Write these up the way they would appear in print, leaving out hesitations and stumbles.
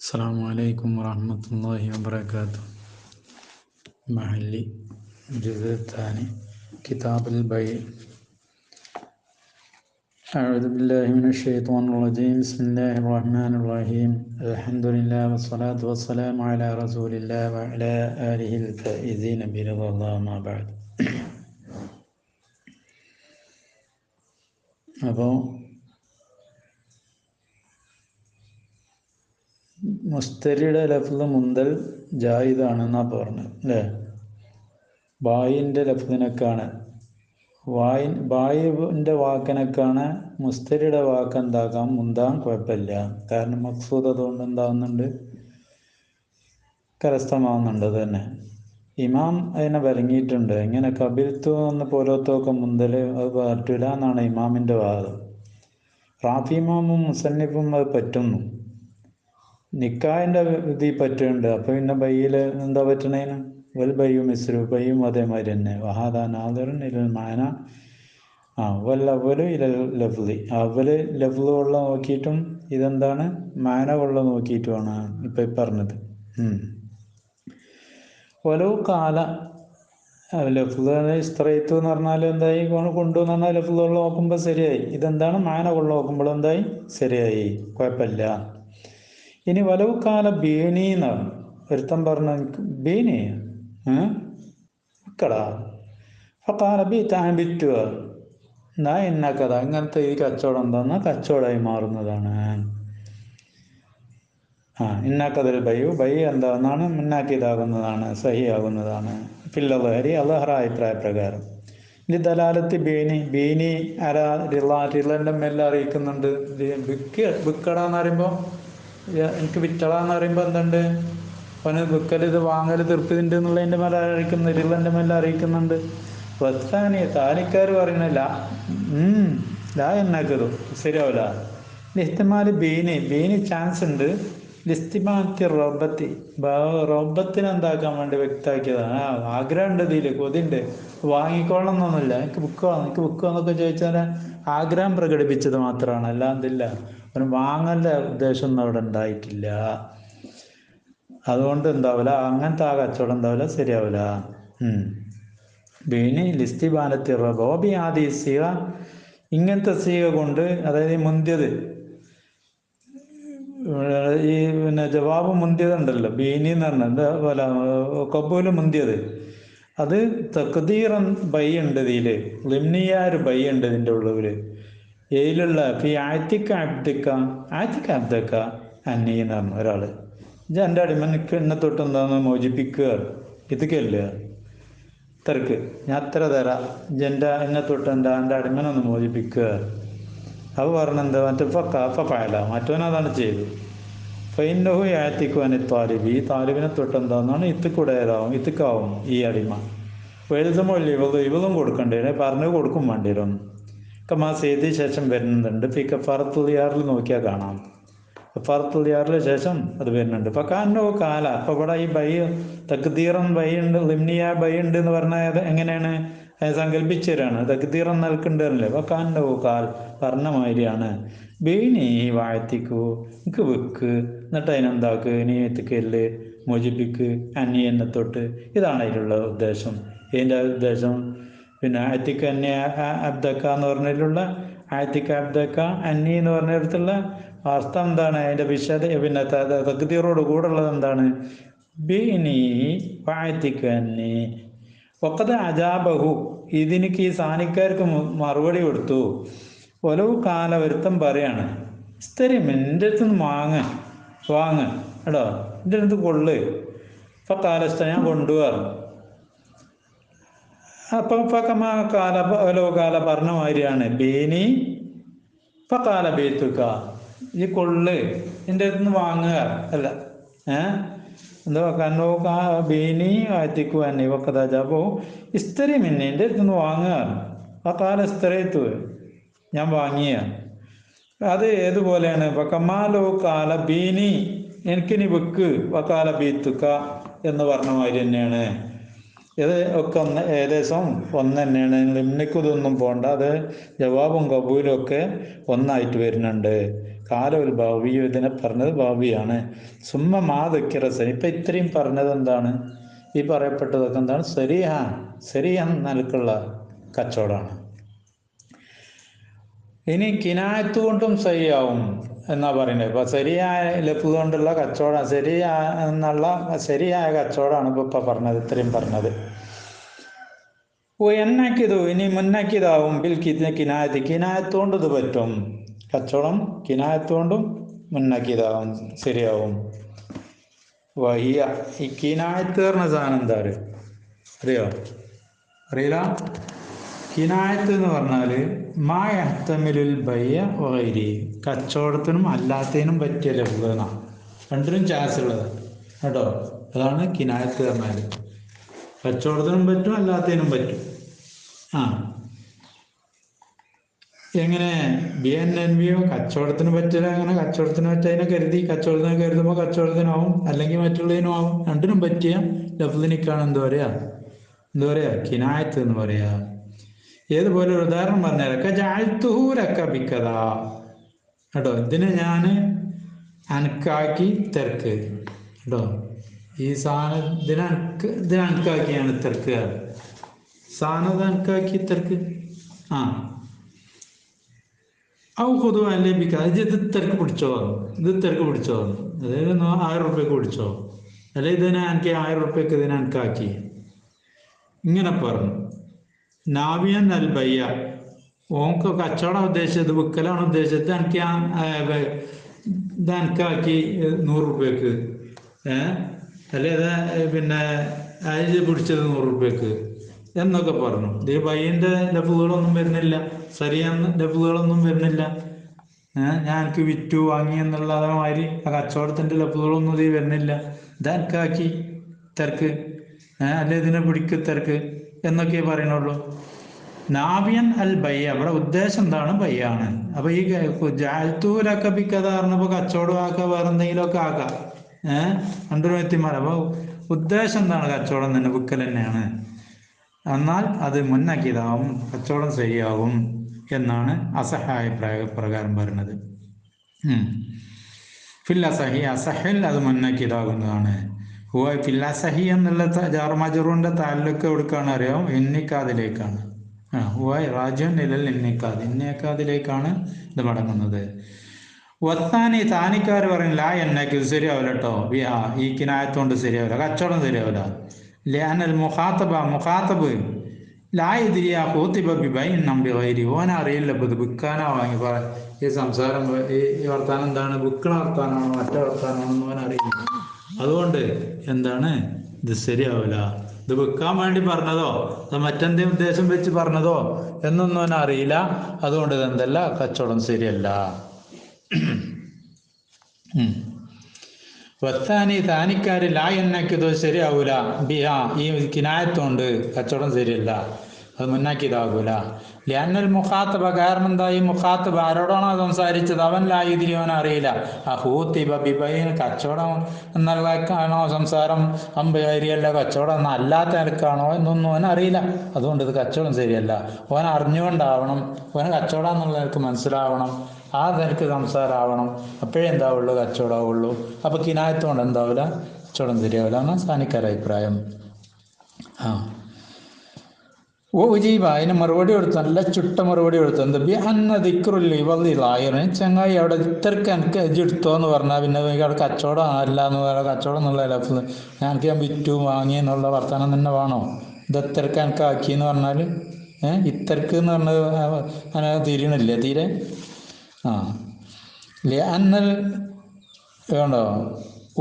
السلام عليكم ورحمة الله وبركاته. محلي الجزء الثاني كتاب البيع. أعوذ بالله من الشيطان الرجيم. بسم الله الرحمن الرحيم. الحمد لله والصلاة والسلام على رسول الله وعلى آله الفائزين برضا الله ما بعد. അപ്പോൾ മുസ്തരിയുടെ ലഫ്ള് മുന്തൽ ജായിദാണെന്നാണ് പറഞ്ഞത് അല്ലേ? ബായിൻ്റെ ലഫ്ളിനൊക്കെയാണ് ബായിൻ്റെ വാക്കിനൊക്കെയാണ് മുസ്തരിയുടെ വാക്ക് എന്താക്കാം മുന്താൻ കുഴപ്പമില്ല. കാരണം മഖ്സൂദ് അതുകൊണ്ട് എന്താവുന്നുണ്ട്, കരസ്ഥമാവുന്നുണ്ട്. തന്നെ ഇമാം അതിനെ വിലങ്ങിയിട്ടുണ്ട്. ഇങ്ങനെ കബിൽത്തു എന്ന് പോലത്തൊക്കെ മുന്തൽ അത് പറ്റില്ല എന്നാണ് ഇമാമിൻ്റെ വാദം. റാഫി ഇമാമും മുസന്നിഫും അത് പറ്റുന്നു. നിക്കാഹിൻ്റെ ഇതിൽ പറ്റുന്നുണ്ട്. അപ്പോൾ പിന്നെ ബയ്യിൽ എന്താ പറ്റണേന്? വൽ ബയ്യും മിസ്രു, ബയ്യും അതേമാതിരി തന്നെ. വഹാദ നാദിറുൻ ഇലൽ മാന വൽ അവലു ഇലൽ ലഫ്ളി. അവല് ലഫ്ള് കൊള്ള നോക്കിയിട്ടും ഇതെന്താണ് മാന കൊള്ള നോക്കിയിട്ടുമാണ് ഇപ്പം പറഞ്ഞത്. ഓരോ കാല ലഫ്ള് ഇസ്ത്രയിത്തു എന്ന് പറഞ്ഞാൽ എന്തായി? കൊണ്ടുവന്ന് പറഞ്ഞാൽ ലഫ്ള് കൊള്ള നോക്കുമ്പോൾ ശരിയായി. ഇതെന്താണ് മാന കൊള്ള നോക്കുമ്പോൾ എന്തായി? ശരിയായി, കുഴപ്പമില്ല. ഇനി വലവ് കാല ബീനി എന്നാണ് ഒരുത്തം പറഞ്ഞ ബീനി കടാ കാല ബി താൻ വിറ്റുക എന്നാ ഇന്ന കഥ. ഇങ്ങനത്തെ ഈ കച്ചവടം എന്താണെന്നാ കച്ചവടമായി മാറുന്നതാണ്. ഇന്നാക്കതിൽ ബൈ എന്താണെന്നാണ് മുന്നാക്കിയതാകുന്നതാണ്, സഹിയാകുന്നതാണ്. ഫില്ലഹരി അള്ളഹറ അഭിപ്രായ പ്രകാരം. ഇനി ദലാലത്ത് ബീനി ആരാ? റിളൻ്റെ മേലെ അറിയിക്കുന്നുണ്ട്. വിക്കടാന്ന് പറയുമ്പോൾ എനിക്ക് വിറ്റളാന്ന് പറയുമ്പോൾ എന്തുണ്ട്? അവന് വിൽക്കൽ ഇത് വാങ്ങൽ തീർപ്പതിൻ്റെ എന്നുള്ളതിൻ്റെ മേലെ അറിയിക്കുന്നു, റിളൻ്റെ മേലെ അറിയിക്കുന്നുണ്ട്. വസ്താനി താലിക്കാർ പറയുന്നില്ല ലാ എന്നാക്കതു ശരിയാവില്ല. ലിസ്തിമാല് ബീനി ചാൻസ് ഉണ്ട്. ലിസ്തിമാത്തി റബ്ബത്തി റബ്ബത്തിന് എന്താക്കാൻ വേണ്ടി വ്യക്തമാക്കിയതാണ്. ആഗ്രഹം ഉണ്ട്, ഇതിൽ കൊതിണ്ട്, വാങ്ങിക്കോളണം എന്നൊന്നുമില്ല. എനിക്ക് ബുക്ക് എന്നൊക്കെ ചോദിച്ചാൽ ആഗ്രഹം പ്രകടിപ്പിച്ചത് മാത്രമാണ്, അല്ലാതില്ല അവന് വാങ്ങലിൻ്റെ ഉദ്ദേശം ഒന്നും അവിടെ ഉണ്ടായിട്ടില്ല. അതുകൊണ്ട് എന്താവില്ല, അങ്ങനത്തെ ആ കച്ചവടം എന്താവില്ല, ശരിയാവില്ല. ബീനി ലിസ്തിബാനത്തി റബോബി ആദി സീക, ഇങ്ങനത്തെ സീക കൊണ്ട്, അതായത് മുന്തിയത്, ഈ പിന്നെ ജവാബ് മുന്തിയതുണ്ടല്ലോ, ബീനി എന്ന് പറഞ്ഞാൽ എന്താ പോലെ കബൂല് മുന്തിയത്, അത് തഖ്ദീറൻ ബൈ ഉണ്ട് ഇതിൽ, ലിംനിയാർ ബൈ ഉണ്ട് ഇതിൻ്റെ ഉള്ളിൽ. ഏതിലുള്ള ഫി ആറ്റിക്ക അബ്ദക്ക അന്നി എന്ന് പറഞ്ഞു ഒരാൾ. ഇത് എൻ്റെ അടിമ എന്നെ തൊട്ട് എന്താന്ന് മോചിപ്പിക്കുക, ഇതൊക്കെയല്ല തിരക്ക്. ഞാൻ അത്ര തരാം, എന്നെ തൊട്ട് എൻ്റെ അടിമനൊന്ന് മോചിപ്പിക്കുക. അത് പറഞ്ഞെന്താ മറ്റേ ഫല മറ്റവനതാണ് ചെയ്തു. ഫൈനഹു ആറ്റിക്കുവാൻ താലിബ്, ഈ താലിബിനെ തൊട്ട് എന്താണെന്നാണ് ഇത്തിക്കാവും ഈ അടിമ. എഴുതുമ്പോൾ ഇവതും കൊടുക്കണ്ടേ, പറഞ്ഞു കൊടുക്കും വേണ്ടി വരും. കമാസ് എഴുതിയ ശേഷം വരുന്നുണ്ട്. ഇപ്പം ഈ കഫാറത്തുൽ നോക്കിയാൽ കാണാം. കഫാറത്തുൽ ശേഷം അത് വരുന്നുണ്ട്. ഇപ്പം കാനോ കാല, അപ്പം ഇവിടെ ഈ ബൈ തഖ്ദീറൻ ബൈ ഉണ്ട്, ലിംനിയ ബൈ ഉണ്ട് എന്ന് പറഞ്ഞാൽ എങ്ങനെയാണ് സങ്കല്പിച്ചു തരാണ്. തഖ്ദീറൻ നൽകുന്നുണ്ടല്ലേ. അപ്പം കാനോ കാൽ പറഞ്ഞ മാതിരിയാണ്. ബീനി വാഴ്ത്തിക്കൂ, എനിക്ക് വെക്ക്, എന്നിട്ട് അതിനെന്താക്ക്, നീ എത്തിക്കല് മോചിപ്പിക്ക് അന്നി എന്നെ തൊട്ട്. ഇതാണ് അതിലുള്ള ഉദ്ദേശം. ഇതിൻ്റെ ഉദ്ദേശം പിന്നെ ആറ്റിക്ക അന്യ അബ്ദക്ക എന്ന് പറഞ്ഞതിലുള്ള ആറ്റിക്ക അബ്ദക്ക അന്നി എന്ന് പറഞ്ഞിടത്തുള്ള അർത്ഥം എന്താണ്? അതിൻ്റെ പിന്നെ തഖ്ദീറോട് കൂടെ ഉള്ളത് എന്താണ്? ബീനി ആറ്റിക്ക അന്നി ഒക്കത് അജാബഹു, ഇതിനിക്ക് ഈ സാനിക്കാർക്ക് മറുപടി കൊടുത്തു. ഒലവ് കാല ഒരുത്തം പറയാണ്, സ്ഥിരം എൻ്റെ അടുത്ത് നിന്ന് വാങ്ങ് എടോ, എൻ്റെ അടുത്ത് കൊള്ളു. ഇപ്പം കാലസ്ഥ ഞാൻ കൊണ്ടുപോകാറ്. അപ്പം കാല പറഞ്ഞ മാതിരിയാണ്. ബീനി കാല ബീത്തുക്ക, ഈ കൊള്ള് എൻ്റെ അടുത്ത് നിന്ന് വാങ്ങുക അല്ല. എന്താ കണ്ണോ ബീനി ആറ്റിക്കു അന്നി വക്കതാജാബോ ഇസ്തരി മിന്നി, എൻ്റെ അടുത്ത് നിന്ന് വാങ്ങുക. ആ കാല ഇസ്തരയത്തു, ഞാൻ വാങ്ങിയ. അത് ഏതുപോലെയാണ്? കമാലോ കാല ബീനി, എനിക്കിനി വെക്ക് വക്കാല ബീത്തുക്ക എന്ന് പറഞ്ഞ മാതിരി തന്നെയാണ്. ഇത് ഒക്കെ ഏകദേശം ഒന്ന് തന്നെയാണ്. ലിംനിക്ക് ഇതൊന്നും പോകണ്ട. അത് ജവാബും കബൂലും ഒക്കെ ഒന്നായിട്ട് വരുന്നുണ്ട്. കാലൊൽ ഭാവിയോ ഇതിനെ പറഞ്ഞത് ഭാവിയാണ്. സുമ്മ മാ ദുഃഖിറസൻ ഇപ്പം ഇത്രയും പറഞ്ഞത് എന്താണ്? ഈ പറയപ്പെട്ടതൊക്കെ എന്താണ്? ശരിയാൻ നിലക്കുള്ള കച്ചവടമാണ്. ഇനി കിനായത്ത് കൊണ്ടും ശരിയാവും എന്നാ പറയുന്നത്. ഇപ്പൊ ശരിയായ ലഫ് കൊണ്ടുള്ള കച്ചവടം ശരിയായ കച്ചവടമാണ് ഇപ്പൊ പറഞ്ഞത്, ഇത്രയും പറഞ്ഞത്. എന്നാക്കിയതോ ഇനി മുന്നാക്കിയതാവും ബിൽ കിനായത്ത് കൊണ്ട് ഇത് പറ്റും. കച്ചവടം കിനായത്ത് കൊണ്ടും മുന്നാക്കിയതാവും, ശരിയാവും. വഹിയ ഈ കിനായത്ത് പറഞ്ഞ സാധനം എന്താ അറിയോ? അറിയില്ല. കിനായത്ത് എന്ന് പറഞ്ഞാൽ മായഹ്തമിലുൽ ബയ്യ വഗൈരി, കച്ചവടത്തിനും അല്ലാത്തതിനും പറ്റിയ ലഫ്ളാണ്. രണ്ടിനും ചാൻസ് ഉള്ളത് കേട്ടോ. അതാണ് കിനായത്ത് പറഞ്ഞാൽ. കച്ചവടത്തിനും പറ്റും അല്ലാത്തതിനും പറ്റും. എങ്ങനെ BNNBO കച്ചവടത്തിന് പറ്റില്ല, അങ്ങനെ കച്ചവടത്തിന് പറ്റിയതിനെ കച്ചവടത്തിന് കരുതുമ്പോൾ കച്ചവടത്തിനാവും, അല്ലെങ്കിൽ മറ്റുള്ളതിനും ആവും. രണ്ടിനും പറ്റിയ ലഫ്ളിനിക്കാണ് എന്താ പറയാ കിനായത്ത് എന്ന് പറയാ. ഏതുപോലെ ഒരു ഉദാഹരണം പറഞ്ഞുതരാം. ബിക്കഥ കേട്ടോ. ഇതിന് ഞാൻ അനക്കാക്കി തിരക്ക് കേട്ടോ. ഈ സാധനം ഇതിനനക്കാക്കിയാണ് തിരക്കുക. സാധനം അനക്കാക്കി തിരക്ക്. പൊതുവെ അല്ലേ ബിക്കാതെ ഇത് തിരക്ക് പിടിച്ചോ, അതായത് 1000 റുപ്യക്ക് പിടിച്ചോ, അല്ലെ ഇതിനെ എനിക്ക് 1000 റുപ്യക്ക് ഇതിനെ അനക്കാക്കി, ഇങ്ങനെ പറഞ്ഞു. നാവിയൻ അൽ ബയ്യ, ഓക്ക് കച്ചവടം ഉദ്ദേശിച്ചത്, വിൽക്കലാണ് ഉദ്ദേശിച്ചത്. എനിക്ക് ഇത് അനക്കാക്കി 100 റുപ്യക്ക്, അല്ലെ പിന്നെ അയച്ച് പിടിച്ചത് 100 റുപ്യക്ക് എന്നൊക്കെ പറഞ്ഞു. ഇത് ബയ്യൻ്റെ ലഫ്ളുകളൊന്നും വരുന്നില്ല, ശരിയാന്ന് ലഫ്ളുകളൊന്നും വരുന്നില്ല. ഞാൻ എനിക്ക് വിറ്റു വാങ്ങി എന്നുള്ള മാതിരി ആ കച്ചവടത്തിൻ്റെ ലഫ്ളുകളൊന്നും ഇത് വരുന്നില്ല. ഇത് അനക്കാക്കി തിരക്ക്, അല്ലെ ഇതിനെ പിടിക്ക് തിരക്ക് എന്നൊക്കെ പറയണുള്ളൂ. നാവിയൻ അൽ ബയ്യ, അവിടെ ഉദ്ദേശം എന്താണ്? ബയ്യാണ്. അപ്പൊ ഈ ജാൽത്തൂലൊക്കെ ബിക്കഥ പറഞ്ഞപ്പോ കച്ചവടം ആക്കുക, വേറെ എന്തെങ്കിലുമൊക്കെ ആക്കാം. രണ്ടൊരു വ്യക്തിമാർ. അപ്പൊ ഉദ്ദേശം എന്താണ്? കച്ചവടം തന്നെ, വിക്കൽ തന്നെയാണ്. എന്നാൽ അത് മുന്നാക്കിയതാവും, കച്ചവടം ശരിയാവും എന്നാണ് അസഹായ പ്രകാരം പറയുന്നത്. ഫിൽ അസഹി, അസഹിൽ അത് മുന്നാക്കിയതാകുന്നതാണ്. ഫിൽ അസഹി എന്നുള്ള ജാർമജറൂന്റെ താലിലൊക്കെ എവിടേക്കാണ് അറിയാം? ഇന്നിക്കാതിലേക്കാണ്. റാജുൻ ഇലൽ ഇന്നേക്കാതിലേക്കാണ് ഇത് മടങ്ങുന്നത്. വത്താനി താനിക്കാർ പറയും ലാ എന്നക്ക് ഇത് ശരിയാവില്ല കേട്ടോ. ഈ കിനായത്തോണ്ട് ശരിയാവില്ല, കച്ചവടം ശരിയാവില്ല. ലിഅനൽ മുഖാത്തബ് ലാ യദ്രി ഖൂതിബ ബിബൈൻ നംബി ഗൈരി, ഓൻ അറിയില്ല ഇപ്പൊ ഇത് വിൽക്കാനാ വാങ്ങി. ഈ സംസാരം, ഈ വർത്താനം എന്താണ്? വിൽക്കണ വർത്താനാണോ മറ്റേ വർത്താനാണോ എന്ന് ഓൻ അറിയില്ല. അതുകൊണ്ട് എന്താണ് ഇത് ശരിയാവില്ല. ഇത് വിൽക്കാൻ വേണ്ടി പറഞ്ഞതോ അത് മറ്റെന്തേ ഉദ്ദേശം വെച്ച് പറഞ്ഞതോ എന്നൊന്നും അവൻ അറിയില്ല. അതുകൊണ്ട് ഇതെന്തല്ല, കച്ചവടം ശരിയല്ല. വത്താനി താനിക്കാര് ലാ എന്നാക്കിയതോ ശരിയാവൂല. ബിഹാ ഈ കിനായത്തോണ്ട് കച്ചവടം ശരിയല്ല, അത് മുന്നാക്കിയതാകൂല. ലിഅന്നൽ മുഖാത്തബ, കാരണം എന്താ? ഈ മുഖാത്തബ ആരോടാണോ സംസാരിച്ചത് അവൻ ലായുതിരി, അവൻ അറിയില്ല. ഹൂത്തിബ ബിബൈൻ, കച്ചവടം എന്നുള്ളതാണോ സംസാരം, അമ്പയാരിയല്ല കച്ചവടം എന്ന അല്ലാത്ത നിരക്കാണോ എന്നൊന്നും അവൻ അറിയില്ല. അതുകൊണ്ട് ഇത് കച്ചവടം ശരിയല്ല. ഓൻ അറിഞ്ഞുകൊണ്ടാവണം, ഓന് കച്ചവടം എന്നുള്ള നിനക്ക് മനസ്സിലാവണം, ആ നിനക്ക് സംസാരമാവണം. അപ്പോഴേ എന്താവുള്ളൂ? കച്ചവടമാവുള്ളൂ. അപ്പൊ കിനായത്തോണ്ട് എന്താവില്ല, കച്ചവടം ശരിയാവില്ല എന്നാണ് സാനിക്കാരുടെ അഭിപ്രായം. ഉജീബ, അതിന് മറുപടി കൊടുത്തു, നല്ല ചുട്ട മറുപടി കൊടുത്തു. എന്ത്? ബി അന്ന ദിക്റുല്ലി വല്ലായിറിന്, ചങ്ങായി അവിടെ ഇത്രക്ക് എനിക്ക് എടുത്തോ എന്ന് പറഞ്ഞാൽ പിന്നെ അവിടെ കച്ചവടം അല്ല എന്ന് പറയാം. കച്ചവടം എന്നുള്ള ലഫ് ഞാൻ വിറ്റു വാങ്ങി എന്നുള്ള വർത്തമാനം തന്നെ വേണോ? ഇത് ഇത്രക്ക് എനിക്ക് ആക്കി എന്ന് പറഞ്ഞാൽ ഇത്രക്ക് എന്ന് പറഞ്ഞത് അങ്ങനെ തിരിയണില്ലേ തീരെ? അന്നൽ വേണ്ടോ?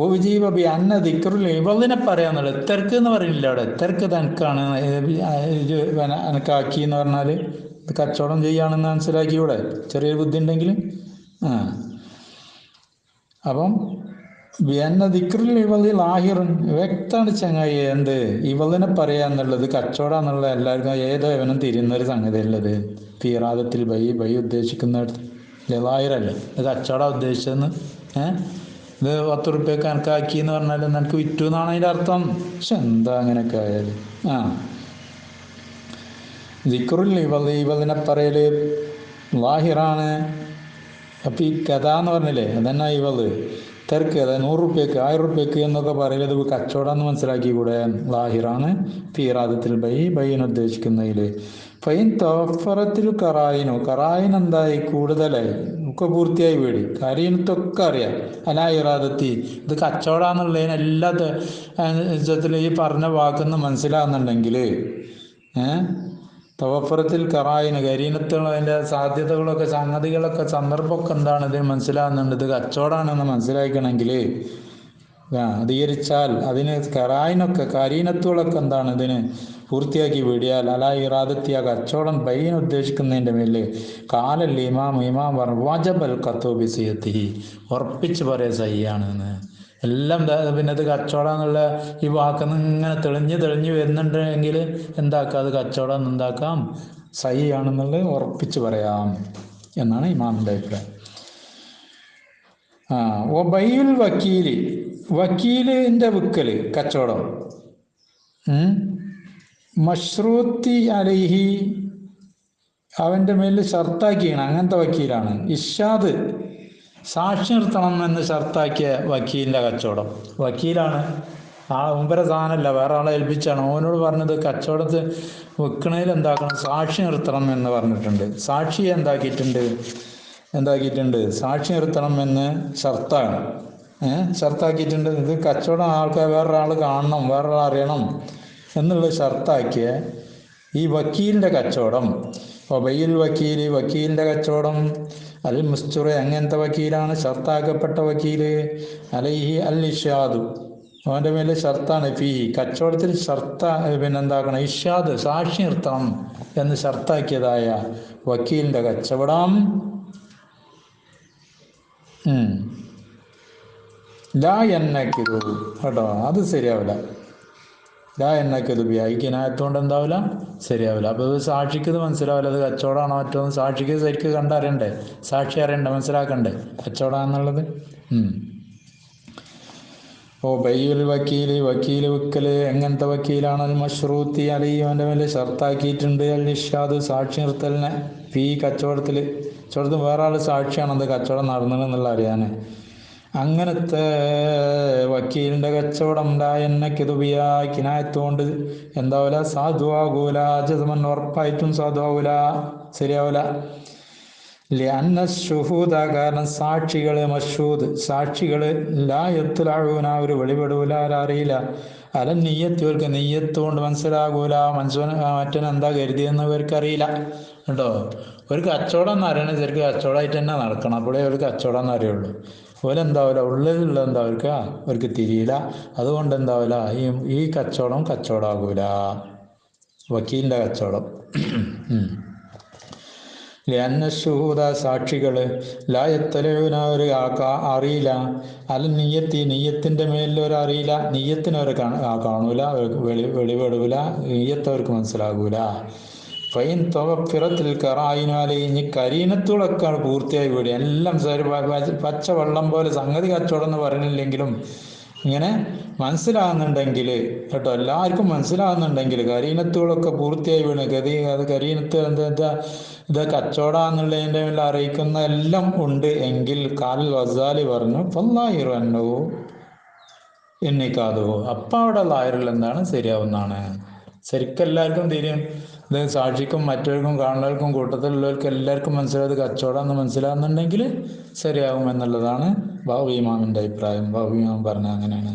ഉജീബ ബി അന്ന ദിക്റുൽ ഇവളിനെ പറയാന്നുള്ളത്. തെർക്ക് എന്ന് പറയുന്നില്ല അവിടെ. തെർക്ക് തനക്കാണ്, എനക്കാക്കി എന്ന് പറഞ്ഞാൽ ഇത് കച്ചവടം ചെയ്യാണെന്ന് മനസ്സിലാക്കി. ഇവിടെ ചെറിയൊരു ബുദ്ധി ഉണ്ടെങ്കിൽ അപ്പം ബിഅന്ന ദിക്റുൽ ഇവളി ലാഹിറുൻ, വ്യക്തമാണ് ചങ്ങായി. എന്ത്? ഇവളിനെ പറയാന്നുള്ളത് കച്ചവടം എന്നുള്ള എല്ലാവർക്കും ഏതോ ഇവനും തിരിയുന്നൊരു സംഗതി ഉള്ളത്. ഫീറാദത്തിൽ ബൈ ഉദ്ദേശിക്കുന്നിടത്ത് ലാഹിറല്ലേ ഇത് കച്ചവടം ഉദ്ദേശിച്ചതെന്ന്. ഇത് 10 റുപ്യക്ക് കണക്കാക്കി എന്ന് പറഞ്ഞാൽ നിനക്ക് വിറ്റു എന്നാണ് അതിൻ്റെ അർത്ഥം. പക്ഷെ എന്താ അങ്ങനെയൊക്കെ ആയാലും ദിക്റുൽ ഇവളിനെ പറയല് ലാഹിറാണ്. അപ്പം ഈ കഥ എന്ന് പറഞ്ഞില്ലേ അതന്നെ ഇവള് തിരക്ക് അതായത് 100 റുപ്യക്ക് 1000 റുപ്യക്ക് എന്നൊക്കെ പറയുന്നത് കച്ചവടം എന്ന് മനസ്സിലാക്കി കൂടെ. ലാഹിറാണ് ഫീറാദത്തിൽ ബൈന് ഉദ്ദേശിക്കുന്നതിൽ. ഫൈൻ തോഫറത്തിൽ കറായിൻ എന്തായി കൂടുതലായി ഒക്കെ പൂർത്തിയായി വീടി കരീനത്തൊക്കെ അറിയാം. അലാ ഇറാദത്തി ഇത് കച്ചവടാന്നുള്ളതിന് എല്ലാ ഇജ്ജത്തിൽ ഈ പറഞ്ഞ വാക്കെന്ന് മനസ്സിലാകുന്നുണ്ടെങ്കിൽ തവഫറത്തിൽ കറായിന് കരീനത്തുള്ള അതിൻ്റെ സാധ്യതകളൊക്കെ സംഗതികളൊക്കെ സന്ദർഭമൊക്കെ എന്താണ് ഇതിന് മനസ്സിലാകുന്നുണ്ട്. ഇത് കച്ചവടമാണെന്ന് മനസ്സിലാക്കണമെങ്കിൽ അധികരിച്ചാൽ അതിന് കറായിനൊക്കെ കരീനത്തുകളൊക്കെ എന്താണ് ഇതിന് പൂർത്തിയാക്കി വിടിയാൽ അലാ ഇറാദത്തി ആ കച്ചവടം ബൈൻ ഉദ്ദേശിക്കുന്നതിൻ്റെ മേലെ കാലൽ ഇമാം പറഞ്ഞു വജബൽ ഖത്വബി സിയത്തി ഉറപ്പിച്ച് പറയാൻ സഹിയാണെന്ന്. എല്ലാം പിന്നെ അത് കച്ചവടം എന്നുള്ള ഈ വാക്കിന്ന് ഇങ്ങനെ തെളിഞ്ഞ് വരുന്നുണ്ടെങ്കിൽ എന്താക്കാം, അത് കച്ചവടം എന്താക്കാം സഹിയാണെന്നുള്ളത് ഉറപ്പിച്ച് പറയാം എന്നാണ് ഇമാമിൻ്റെ അഭിപ്രായം. ഓ ബൈൽ വക്കീലിൻ്റെ വിക്കല് കച്ചവടം മഷ്റൂത്തി അലൈഹി അവൻ്റെ മേലിൽ ഷർത്താക്കിയാണ്. അങ്ങനത്തെ വക്കീലാണ്. ഇഷാദ് സാക്ഷി നിർത്തണം എന്ന് ഷർത്താക്കിയ വക്കീലിൻ്റെ കച്ചവടം. വക്കീലാണ് ആ മുമ്പരെ സാധനമല്ല, വേറെ ആളെ ഏൽപ്പിച്ചാണ്. ഓനോട് പറഞ്ഞത് കച്ചവടത്തിൽ വെക്കണതിൽ എന്താക്കണം, സാക്ഷി നിർത്തണം എന്ന് പറഞ്ഞിട്ടുണ്ട്. സാക്ഷി എന്താക്കിയിട്ടുണ്ട് സാക്ഷി നിർത്തണം എന്ന് ഷർത്താണ് ഷർത്താക്കിയിട്ടുണ്ട്. ഇത് കച്ചവടം ആൾക്കാർ വേറൊരാൾ കാണണം, വേറൊരാൾ അറിയണം എന്നുള്ളത് ഷർത്താക്കിയ ഈ വക്കീലിൻ്റെ കച്ചവടം. ഒബയിൽ വക്കീലിൻ്റെ കച്ചവടം അൽ മുസ്തുറ അങ്ങനത്തെ വക്കീലാണ്, ഷർത്താക്കപ്പെട്ട വക്കീല്. അലൈഹി അൽ ഇഷാദു അവൻ്റെ മേലെ ഷർത്താണ്. ഫീ കച്ചവടത്തിൽ പിന്നെന്താക്കണം, ഇഷാദ് സാക്ഷി നിർത്തണം എന്ന് ഷർത്താക്കിയതായ വക്കീലിൻ്റെ കച്ചവടം ലാ എന്നക്കിതു കേട്ടോ, അത് ശരിയാവില്ല. ലാ എന്നക്കിതു ഈ കിനായത്തുകൊണ്ട് എന്താവില്ല, ശരിയാവില്ല. അപ്പോൾ ഇത് സാക്ഷിക്ക് ഇത് മനസ്സിലാവില്ല, അത് കച്ചവടമാണോ മറ്റോ. സാക്ഷിക്ക് ശരിക്കും കണ്ടറിയണ്ടേ, സാക്ഷി അറിയണ്ടേ, മനസ്സിലാക്കണ്ടേ കച്ചവടമാണെന്നുള്ളത്. ഓ ബൈയുൽ വക്കീല് വിക്കല് എങ്ങനത്തെ വക്കീലാണ്. അൽ മഷ്റൂത്തി അലി അവൻ്റെ മേലെ ഷർത്താക്കിയിട്ടുണ്ട്. അൽ ഇഷാദ് സാക്ഷി നിർത്തലിനെ ഫീ കച്ചവടത്തിൽ വേറെ ആൾ സാക്ഷിയാണ് അത് കച്ചവടം നടന്നതെന്നുള്ള അറിയാൻ. അങ്ങനത്തെ വക്കീലിൻ്റെ കച്ചവടം എന്നക്കിതുബിയാ കിനായത്തുകൊണ്ട് എന്താവില്ല, സാധുവാകൂല. ജസ്മൻ ഉറപ്പായിട്ടും സാധുവാകൂല, ശരിയാവില്ല. ലഅന്ന ഷുഹൂദ കാരണം സാക്ഷികൾ ലാ യത്ലഊന അവർ വെളിപ്പെടുകൂല, അറിയില്ല. അല നെയ്യത്തിവർക്ക് നെയ്യത്ത് കൊണ്ട് മനസ്സിലാകൂല, മറ്റനെന്താ കരുതിയെന്ന് അവർക്കറിയില്ല കേട്ടോ. ഒരു കച്ചവടം എന്ന് അറിയണത് ശരിക്കും കച്ചവടമായിട്ട് തന്നെ നടക്കണം, അപ്പോഴേ ഒരു കച്ചവടം എന്ന് അറിയുള്ളൂ. ഓലെന്താവില്ല ഉള്ളിലുള്ള എന്താ അവർക്ക് തിരിയില്ല. അതുകൊണ്ട് എന്താവില്ല ഈ കച്ചവടമാകൂല വക്കീലിൻ്റെ കച്ചവടം. ലഅന്ന ഷുഹൂദ സാക്ഷികൾ ലാ യത്തലഊന അവർ അറിയില്ല. അല്ല നെയ്യത്തിൻ്റെ മേലിൽ അവർ അറിയില്ല, നെയ്യത്തിനവർ കാണൂല, വെളിപെടൂല, നെയ്യത്ത് അവർക്ക് മനസ്സിലാകൂല. ഫൈൻ തൊവഫിറത്തിൽ കറായിനാലെ ഇനി കരീനത്തുകളൊക്കെ പൂർത്തിയായി വീടി എല്ലാം പച്ച വെള്ളം പോലെ സംഗതി കച്ചവടം എന്ന് പറയുന്നില്ലെങ്കിലും ഇങ്ങനെ മനസ്സിലാകുന്നുണ്ടെങ്കിൽ കേട്ടോ, എല്ലാവർക്കും മനസ്സിലാകുന്നുണ്ടെങ്കിൽ കരീനത്തുകളൊക്കെ പൂർത്തിയായി വീണ് അത് കരീനത്ത് ഇത് കച്ചവടാന്നുള്ളതിൻ്റെ മേലെ അറിയിക്കുന്ന എല്ലാം ഉണ്ട് എങ്കിൽ കാൽ വസാലി പറഞ്ഞു ഫല്ലാഹിറന്നോ എന്നിക്കാതോ അപ്പം അവിടെ ലായറിൽ എന്താണ് ശരിയാവുന്നതാണ്. ശരിക്കും എല്ലാവർക്കും തിരിയും. ഇത് സാക്ഷിക്കും മറ്റവർക്കും കാണുന്നവർക്കും കൂട്ടത്തിലുള്ളവർക്കും എല്ലാവർക്കും മനസ്സിലായത് കച്ചവടം മനസ്സിലാകുന്നുണ്ടെങ്കിൽ ശരിയാകും എന്നുള്ളതാണ് ബാബു ഇമാമിൻ്റെ അഭിപ്രായം. ബാബു ഇമാം പറഞ്ഞ അങ്ങനെയാണ്.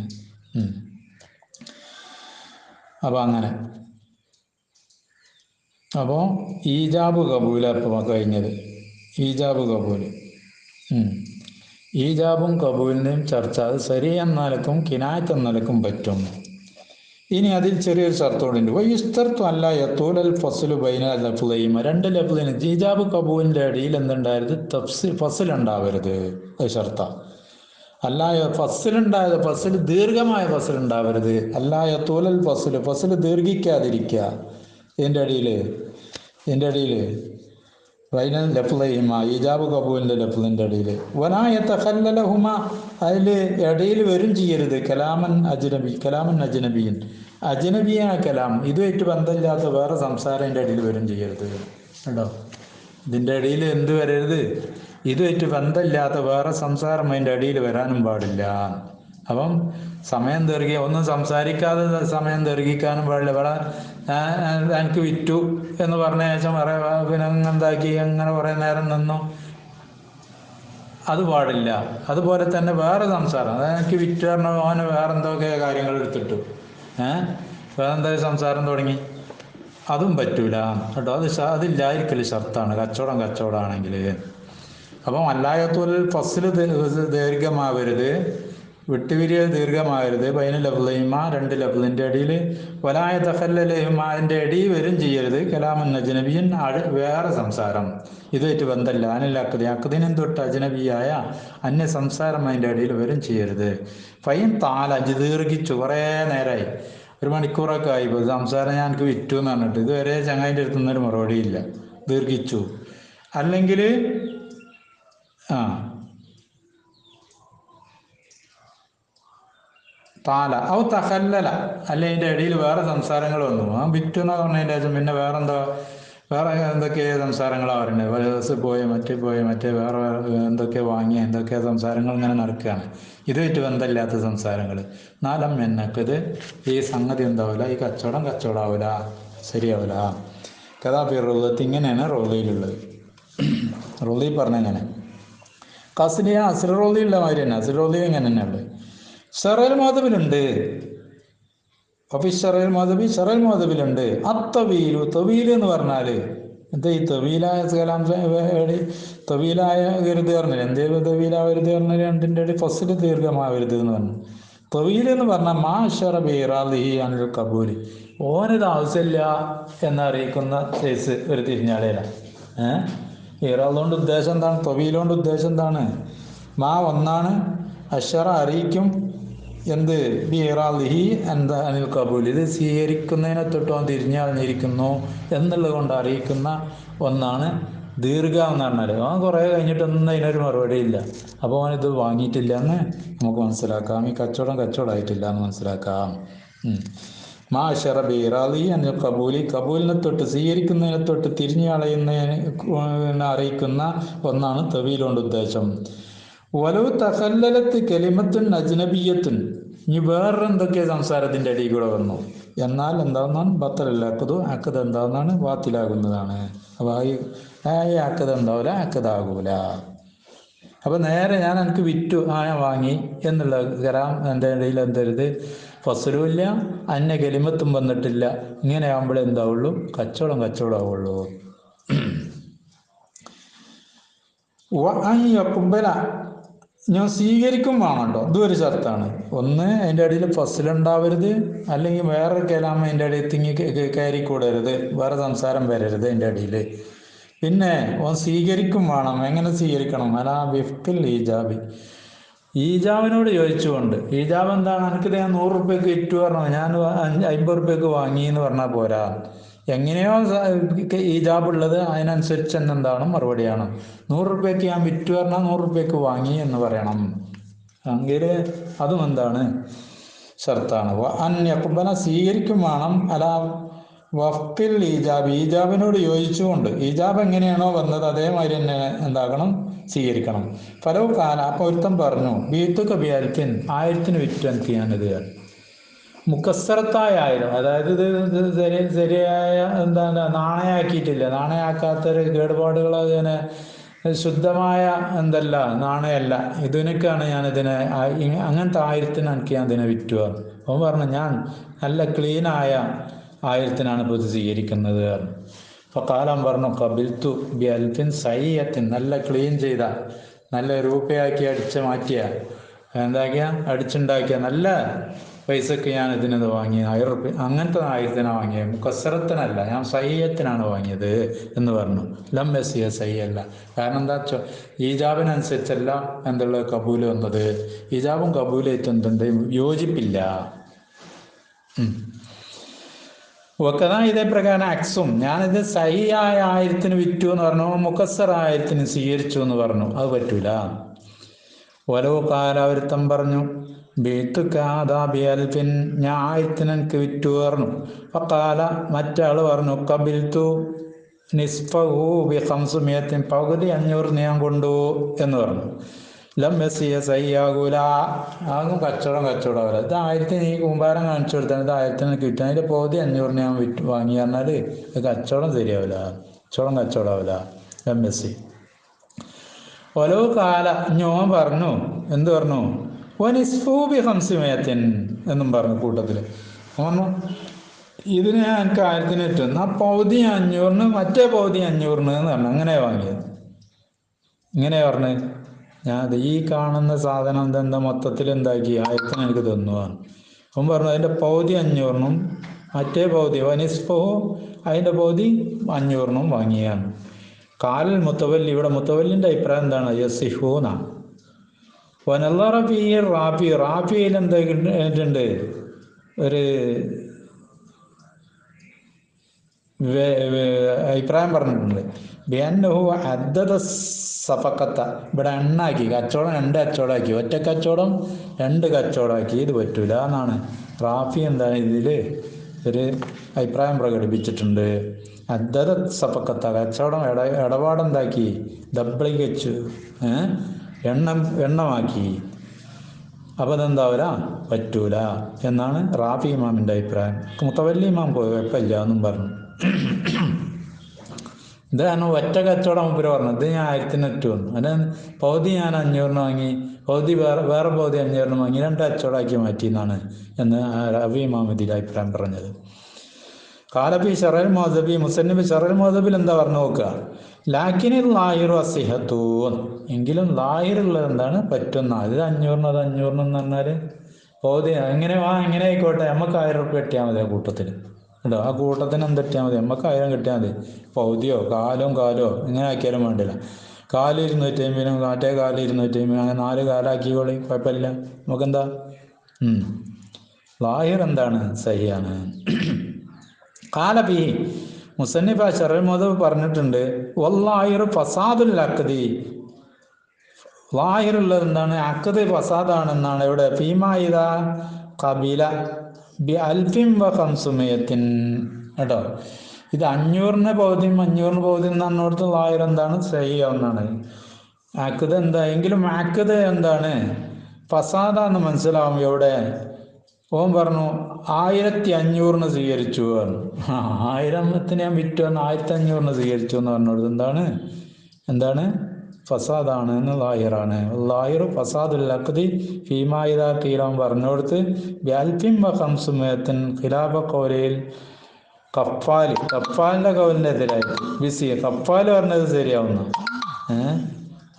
അപ്പം അങ്ങനെ അപ്പോൾ ഈജാബ് കബൂല അപ്പം കഴിഞ്ഞത്. ഈജാബും കബൂലിൻ്റെയും ചർച്ച അത് ശരി എന്നലക്കും കിനായത്ത് എന്നലക്കും പറ്റും. ഇനി അതിൽ ചെറിയൊരു ഷർത്തോടുണ്ട്. വൈസ്തർത്തു അല്ല യത്തൂലൽ ഫസ്ലു ബൈന ലഫ്ലൈമ രണ്ട് ലഫ്ലിന് ഈജാബ് കബൂലിൻ്റെ ഇടയിൽ എന്തുണ്ടായത് ഫസ്ൽ ഉണ്ടാവരുത്, അത് ഷർത്ത. ഫസ്ൽ ദീർഘമായ ഫസ്ൽ ഉണ്ടാവരുത്. അല്ലാ യത്തൂലൽ ഫസ്ൽ ദീർഘിക്കാതിരിക്കുക. ഇതിൻ്റെ ഇടയിൽ ബൈന ലഫ്ലൈമ ഈജാബ് കബൂലിൻ്റെ ലഫ്ലിൻ്റെ ഇടയിൽ വലായത്തഖല്ലലഹുമ അതിൽ ഇടയിൽ വരും ചെയ്യരുത്. കലാമൻ അജ്നബിയൻ അജ്നബിയായ കലാം ഇതുമായിട്ട് ബന്ധമില്ലാത്ത വേറെ സംസാരം ഇതിൻ്റെ ഇടയിൽ വരും ചെയ്യരുത് കേട്ടോ. ഇതിൻ്റെ ഇടയിൽ എന്ത് വരരുത്, ഇതുമായിട്ട് ബന്ധമില്ലാത്ത വേറെ സംസാരം അതിൻ്റെ അടിയിൽ വരാനും പാടില്ല. അപ്പം സമയം ദീർഘിക്കുക, ഒന്നും സംസാരിക്കാതെ സമയം ദീർഘിക്കാനും പാടില്ല. ഇവിടെ എനിക്ക് വിറ്റു എന്ന് പറഞ്ഞ ശേഷം വേറെ പിന്നെ എന്താക്കി അങ്ങനെ കുറേ നേരം നിന്നു, അത് പാടില്ല. അതുപോലെ തന്നെ വേറെ സംസാരം, അതായത് എനിക്ക് വിറ്റ് പറഞ്ഞ ഓന് വേറെ എന്തൊക്കെ കാര്യങ്ങൾ എടുത്തിട്ടു, വേറെ എന്തൊക്കെ സംസാരം തുടങ്ങി, അതും പറ്റൂല കേട്ടോ. അതില്ലായിരിക്കൽ ഷർത്താണ് കച്ചവടമാണെങ്കിൽ. അപ്പം അല്ലായത്തോൽ ഫസ്ല് ദീർഘമാവരുത്, വിട്ടുപിരിയ ദീർഘമാകരുത്. ബൈന ലഫ്ലൈമ, രണ്ട് ലഫ്ലിൻ്റെ അടിയിൽ വലായ തഖല്ലലഹിമ, അതിൻ്റെ അടിയിൽ വരും ചെയ്യരുത്. കലാമുൻ അജ്നബിയൻ, വേറെ സംസാരം, ഇതുമായിട്ട് ബന്ധമില്ല. അനിൽ അക്കതി, അക്കദിനും തൊട്ട് അജ്നബിയായ അന്യ സംസാരം അതിൻ്റെ അടിയിൽ വരും ചെയ്യരുത്. ഫൈൻ താല, ദീർഘിച്ചു, കുറേ നേരമായി, 1 മണിക്കൂറൊക്കെ ആയി, ഇപ്പോൾ സംസാരം ഞാൻ എനിക്ക് വിറ്റു എന്ന് പറഞ്ഞിട്ട് ഇതുവരെ ചങ്ങായിൻ്റെ അടുത്ത് നിന്നൊരു മറുപടിയില്ല, ദീർഘിച്ചു. അല്ലെങ്കിൽ താല ഔ തഹല്ലല, അല്ലെ അതിൻ്റെ ഇടയിൽ വേറെ സംസാരങ്ങൾ വന്നു. വിറ്റു എന്ന് പറഞ്ഞതിൻ്റെ ശേഷം പിന്നെ വേറെ എന്തൊക്കെ സംസാരങ്ങളാണ് പറയുന്നത്. ഒരു ദിവസം പോയി മറ്റേ വേറെ എന്തൊക്കെ വാങ്ങിയ എന്തൊക്കെ സംസാരങ്ങൾ ഇങ്ങനെ നടക്കുകയാണ്. ഇതുമായിട്ട് ബന്ധമില്ലാത്ത സംസാരങ്ങൾ. നാലം എന്നൊക്കെ ഈ സംഗതി എന്താവില്ല, ഈ കച്ചവടാവില്ല, ശരിയാവില്ല. കഥാപി റോളത്ത്, ഇങ്ങനെയാണ് റോളിയിലുള്ളത്. റോളി പറഞ്ഞെങ്ങനെ കസിലിയ അസ്ര റോളിയുള്ള മാതിരി തന്നെ. അസ്ര റോളി എങ്ങനെ തന്നെ ഉള്ളത്. ഷറൽ മാധബിലുണ്ട്, ഷറൽ മാധബിലുണ്ട്. അത്തവീലു, തവീൽ എന്ന് പറഞ്ഞാൽ എന്താ? ഈ തവീലായ കലാം തവീലാകരുത് പറഞ്ഞാൽ എന്തേ? തവീലാവരുത് പറഞ്ഞാൽ രണ്ടിൻ്റെ ഇടയിൽ ഫസ്ല് ദീർഘമാവരുത് എന്ന് പറഞ്ഞു. തവീൽ എന്ന് പറഞ്ഞാൽ മാ ഷറബിറാലിഹി അനിൽ കബൂലി, ഓനത് ആവശ്യമില്ല എന്നറിയിക്കുന്ന സൈസ് ഒരു തിരിഞ്ഞാളയില. ഇറാദുകൊണ്ട് ഉദ്ദേശം എന്താണ്? തവീലുകൊണ്ട് ഉദ്ദേശം എന്താണ്? മാ ഒന്നാണ്, അഷറ അറിയിക്കും, എന്ത്? ബിറാലിഹി എന്താ അനിൽ കബൂൽ, ഇത് സ്വീകരിക്കുന്നതിനെ തൊട്ട് അവൻ തിരിഞ്ഞറിഞ്ഞിരിക്കുന്നു എന്നുള്ളത് കൊണ്ട് അറിയിക്കുന്ന ഒന്നാണ് ദീർഘം എന്ന് പറഞ്ഞാൽ. അവൻ കുറേ കഴിഞ്ഞിട്ടൊന്നും അതിനൊരു മറുപടി ഇല്ല. അപ്പോൾ അവനിത് വാങ്ങിയിട്ടില്ല എന്ന് നമുക്ക് മനസ്സിലാക്കാം. ഈ കച്ചവടമായിട്ടില്ല എന്ന് മനസ്സിലാക്കാം. മാ അഷറ ബിറാലി അനിൽ കബൂലി, കബൂലിനെ തൊട്ട് സ്വീകരിക്കുന്നതിനെ തൊട്ട് തിരിഞ്ഞു കളയുന്നതിനെ അറിയിക്കുന്ന ഒന്നാണ് തവീലുകൊണ്ട് ഉദ്ദേശം. വലവ് തഖല്ലലത്ത് കലിമത്തുൻ അജ്നബിയത്തുൻ, ഇനി വേറെ എന്തൊക്കെ സംസാരത്തിൻ്റെ അടിയിൽ കൂടെ വന്നു, എന്നാൽ എന്താവുന്നതാണ്? ബത്തലല്ലാക്കതു, അക്കത് എന്താവുന്നതാണ്? ബാത്തിലാകുന്നതാണ്. അപ്പോൾ ഈ അക്കത് എന്താവില്ല, അക്കതാകൂല. അപ്പോൾ നേരെ ഞാൻ എനിക്ക് വിറ്റു, ഞാൻ വാങ്ങി എന്നുള്ള കരാം എൻ്റെ ഇടയിൽ എന്തരുത്, ഫസലും ഇല്ല, അന്യ കലിമത്തും വന്നിട്ടില്ല. ഇങ്ങനെ ആകുമ്പോഴേ എന്താവുള്ളൂ? കച്ചവടമാവുള്ളൂ. ഞാൻ സ്വീകരിക്കും വേണം കേട്ടോ, ഇതൊരു ഷർത്താണ്. ഒന്ന്, അതിൻ്റെ ഇടയിൽ ഫസലുണ്ടാവരുത്, അല്ലെങ്കിൽ വേറെ കലാം അതിൻ്റെ ഇടയിൽ കയറിക്കൂടരുത്, വേറെ സംസാരം വരരുത് അതിൻ്റെ ഇടയിൽ. പിന്നെ സ്വീകരിക്കും വേണം. എങ്ങനെ സ്വീകരിക്കണം? അലാ വിഫ്ഖിൽ ഈജാബി, ഈജാബിനോട് ചോദിച്ചുകൊണ്ട്. ഈജാബ് എന്താണ്? എനിക്കിത് ഞാൻ 100 റുപ്യക്ക് വിറ്റു പറഞ്ഞു, ഞാൻ 50 റുപ്യക്ക് വാങ്ങി എന്ന് പറഞ്ഞാൽ പോരാ. എങ്ങനെയോ ഈജാബുള്ളത് അതിനനുസരിച്ച് എന്താണ് മറുപടിയാണ്. 100 റുപ്യക്ക് ഞാൻ വിറ്റു പറഞ്ഞാൽ 100 റുപ്യക്ക് വാങ്ങി എന്ന് പറയണം. എങ്കിൽ അതും എന്താണ്? ഷർത്താണ്. അന്യക്കുബന, സ്വീകരിക്കും വേണം. അല വഫ്ഖിൽ ഈജാബ്, ഈജാബിനോട് യോജിച്ചുകൊണ്ട്. ഈജാബ് എങ്ങനെയാണോ വന്നത് അതേമാതിരി തന്നെ എന്താകണം? സ്വീകരിക്കണം. ഫലവ് കാല, അപ്പോൾ ഒരുത്തൻ പറഞ്ഞു, ബീത്തുക ബിയാൽക്കിൻ, 1000-ന് വിറ്റു എനിക്ക് ഞാനിത്. മുക്കസ്സറത്തായ 1000, അതായത് ഇത് ശരിയായ എന്താണ് നാണയാക്കിയിട്ടില്ല. നാണയാക്കാത്തൊരു കേടുപാടുകൾ, അതിനെ ശുദ്ധമായ എന്തല്ല നാണയല്ല, ഇതിനൊക്കെയാണ് ഞാനിതിനെ അങ്ങനത്തെ 1000-ന് എനിക്ക് ഞാൻ ഇതിനെ വിറ്റു. അവൻ പറഞ്ഞു, ഞാൻ നല്ല ക്ലീനായ 1000-നാണ് ഇപ്പോൾ ഇത് സ്വീകരിക്കുന്നത്. അപ്പോൾ കാലം പറഞ്ഞു, കബിൽത്തു ബിഅൽഫിൻ സയ്യത്തിൻ, നല്ല ക്ലീൻ ചെയ്ത, നല്ല രൂപയാക്കി അടിച്ച് മാറ്റിയ, അടിച്ചുണ്ടാക്കിയ നല്ല പൈസക്ക് ഞാൻ ഇതിനത് വാങ്ങി. 1000 റുപ്യ, അങ്ങനത്തെ 1000-നാണ് വാങ്ങിയത്, മുക്കസ്സറത്തിനല്ല, ഞാൻ സയ്യത്തിനാണ് വാങ്ങിയത് എന്ന് പറഞ്ഞു. ലം എസിയ സയ്യല്ല. കാരണം എന്താ വെച്ചോ, ഈജാബിനനുസരിച്ചല്ല എന്തുള്ള കബൂല് വന്നത്. ഈജാബും കബൂലായിട്ട് എന്തുണ്ട്? യോജിപ്പില്ല. ഒക്കതാ ഇതേ പ്രകാരം അക്സും, ഞാനിത് സഹിയായ 1000-ന് വിറ്റു എന്ന് പറഞ്ഞു, മുക്കസ്സർ 1000-ന് സ്വീകരിച്ചു എന്ന് പറഞ്ഞു, അത് പറ്റൂല. ഓരോ കാലാവരുത്തം പറഞ്ഞു, ബീത്തുക്കാദാബിയൽഫിൻ, ഞാൻ 1000-ന് എനിക്ക് വിറ്റു പറഞ്ഞു. അപ്പോൾ കാല, മറ്റാൾ പറഞ്ഞു, കബിൽത്തു നിസ്ഫഹു ബി ഖംസുമിയത്തിൻ, പകുതി 500 ഞാൻ കൊണ്ടു എന്ന് പറഞ്ഞു. ലം യസിയ സയ്യാകൂല, ആകും കച്ചവടമാവില്ല. ഇത് 1000 നീ കൂമ്പാരം കാണിച്ചു കൊടുത്താൽ ഇത് 1000 കിട്ടും, അതിൻ്റെ പകുതി 500 ഞാൻ വാങ്ങി പറഞ്ഞാൽ ഇത് കച്ചവടം ശരിയാവില്ല, കച്ചവടമാവില്ല. ലം യസി ഓരോ കാല ഞാൻ പറഞ്ഞു, എന്ത് പറഞ്ഞു? വനിസ്ഫൂബി ഹംസിമയത്തിൻ എന്നും പറഞ്ഞു കൂട്ടത്തിൽ. പറഞ്ഞു ഇതിന് എനിക്ക് 1000 കിട്ടും, ആ പകുതി 500, മറ്റേ പകുതി 500 എന്ന് പറഞ്ഞു. അങ്ങനെ വാങ്ങിയത്. ഇങ്ങനെ പറഞ്ഞ് ഞാൻ ഈ കാണുന്ന സാധനം എന്താ മൊത്തത്തിൽ എന്താക്കി 1000 എനിക്ക് തന്നുവാണ്. അവൻ പറഞ്ഞു അതിൻ്റെ പകുതി 500 മറ്റേ പകുതി വനിസ്ഫോ അതിൻ്റെ പകുതി 500 വാങ്ങിയാണ്. കാലിൽ മുത്തവല്ലി, ഇവിടെ മുത്തവല്ലിൻ്റെ അഭിപ്രായം എന്താണ്? യസിഹൂന വനല്ലറബി റാഫിയിൽ എന്താ കിട്ടിയിട്ടുണ്ട്? ഒരു അഭിപ്രായം പറഞ്ഞിട്ടുണ്ട്. ബിയന്നഹു അദ്ദദ സഫക്കത്ത, ഇവിടെ എണ്ണാക്കി കച്ചവടം 2 കച്ചവടമാക്കി, ഒറ്റ കച്ചവടം 2 കച്ചവടമാക്കി, ഇത് പറ്റൂല എന്നാണ് റാഫി എന്താണ് ഇതിൽ ഒരു അഭിപ്രായം പ്രകടിപ്പിച്ചിട്ടുണ്ട്. അദ്ദദ സഫക്കത്ത, കച്ചവടം ഇടപാടെന്താക്കി ഡബിളിക്ക് വെച്ചു, എണ്ണമാക്കി, അപ്പം അതെന്താവില്ല, പറ്റൂല എന്നാണ് റാഫി ഇമാമിൻ്റെ അഭിപ്രായം. മുത്തവല്ലി ഇമാം കുഴപ്പമില്ല എന്നും പറഞ്ഞു. ഇതാണ് ഒറ്റ കച്ചവടം മുമ്പ് പറഞ്ഞു. ഇത് ഞാൻ 1000 ഇട്ടു വന്നു, അതിന് പകുതി ഞാൻ 500 വാങ്ങി, പകുതി വേറെ പകുതി 500 വാങ്ങി, 2 കച്ചവടമാക്കി മാറ്റി എന്നാണ് എന്ന് റാഫി ഇമാം ഇതിൽ അഭിപ്രായം പറഞ്ഞത്. കാലബി ഷറൽ മോദബി, മുസന്നിബ് ഷറൽ മോദബിൽ എന്താ പറഞ്ഞു നോക്കുക? ലാക്കിനിൽ ലാഹിറു അസിഹത്തു, എങ്കിലും ലാഹിറുള്ളത് എന്താണ്? പറ്റുന്ന. ഇത് 500 അത് 500 എന്ന് പറഞ്ഞാൽ പകുതി എങ്ങനെ എങ്ങനെ ആയിക്കോട്ടെ, നമുക്ക് 1000 ഉറുപ്പിക കിട്ടിയാൽ മതി. ആ കൂട്ടത്തിൽ കേട്ടോ, ആ കൂട്ടത്തിന് എന്ത് കിട്ടിയാൽ മതി? നമുക്ക് 1000 കിട്ടിയാൽ മതി. പകുതിയോ കാലോ ഇങ്ങനെ ആക്കിയാലും വേണ്ടില്ല. 250 മറ്റേ 250, അങ്ങനെ 4 കാലാക്കിക്കോളി, കുഴപ്പമില്ല. നമുക്കെന്താ ലാഹിർ എന്താണ്? സഹിയാണ്. കാലബി മുസന്നിഫ ഷറൽ മോദബ് പറഞ്ഞിട്ടുണ്ട്, വല്ലാഹിറു ഫസാദുൽ അഖദി, ലാഹിറുള്ളത് എന്താണ്? അഖദ് ഫസാദാണെന്നാണ്. ഇവിടെ ഫീമായിദ ഖബില ബി അൽഫിൻ വ ഖംസുമിയത്തിൻ, കേട്ടോ. ഇത് 500 പകുതിയും 500 പകുതിയും എന്ന് പറഞ്ഞിടത്ത് ലാഹിർ എന്താണ്? സഹിയാവുന്നതാണ്. അഖദ് എന്താ എങ്കിലും അഖദ് എന്താണ്? ഫസാദാന്ന് മനസ്സിലാവും. എവിടെ? ഓൻ പറഞ്ഞു 1500 സ്വീകരിച്ചു പറഞ്ഞു. 1000 ഞാൻ വിറ്റു എന്ന് 1500 സ്വീകരിച്ചു എന്ന് പറഞ്ഞത് എന്താണ്? ഫസാദാണ് എന്ന് ലാഹിറാണ്. ലാഹിർ ഫസാദുൽ അഖദി ഫീമായിദാ കീലം പറഞ്ഞുകൊടുത്ത് ബിഅൽഫിൻ വ ഖംസുമിയത്തിൻ ഖിലാഫ ഖൗലിൽ കഫാലിൻ്റെ കൗലിൻ്റെ എതിരായി ബിസി. കഫാൽ പറഞ്ഞത് ശരിയാവുന്ന,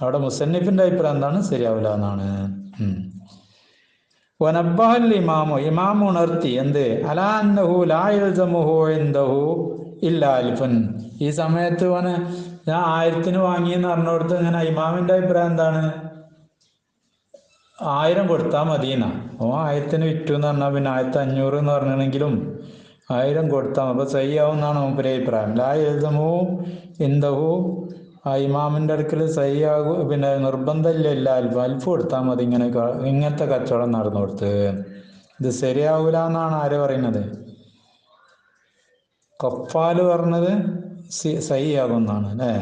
അവിടെ മുസന്നിഫിൻ്റെ അഭിപ്രായം എന്താണ്? ശരിയാവില്ല എന്നാണ്. വനബ്ബഹൽ ഇമാം ഉണർത്തി എന്ത്? അലാ അന്നഹു ലാ യൽസമുഹു ഇൻദഹു ഇല്ലാ അൽഫൻ. ഈ സമയത്ത് ഞാൻ 1000 വാങ്ങിയെന്ന് പറഞ്ഞുകൊടുത്ത് ഇങ്ങനെ ഇമാമിൻ്റെ അഭിപ്രായം എന്താണ്? 1000 കൊടുത്താൽ മതിയെന്നാ. 1000 വിറ്റു എന്ന് പറഞ്ഞാൽ പിന്നെ 1500 എന്ന് പറഞ്ഞെങ്കിലും 1000 കൊടുത്താൽ മതി. അപ്പോൾ സഹിയാവുന്നതാണ് മൂപ്പരെ അഭിപ്രായം. ലാ യൽസമുഹു ഇൻദഹു, ആ ഇമാമിൻ്റെ അടുക്കൽ സഹിയാകൂ, പിന്നെ നിർബന്ധമില്ല, അൽഫ് കൊടുത്താൽ മതി. ഇങ്ങനത്തെ കച്ചവടം നടന്നു കൊടുത്ത് ഇത് ശരിയാവൂല എന്നാണ് ആര് പറയുന്നത്? കഫാല് പറഞ്ഞത് സഹിയാകുന്നാണ് അല്ലേ?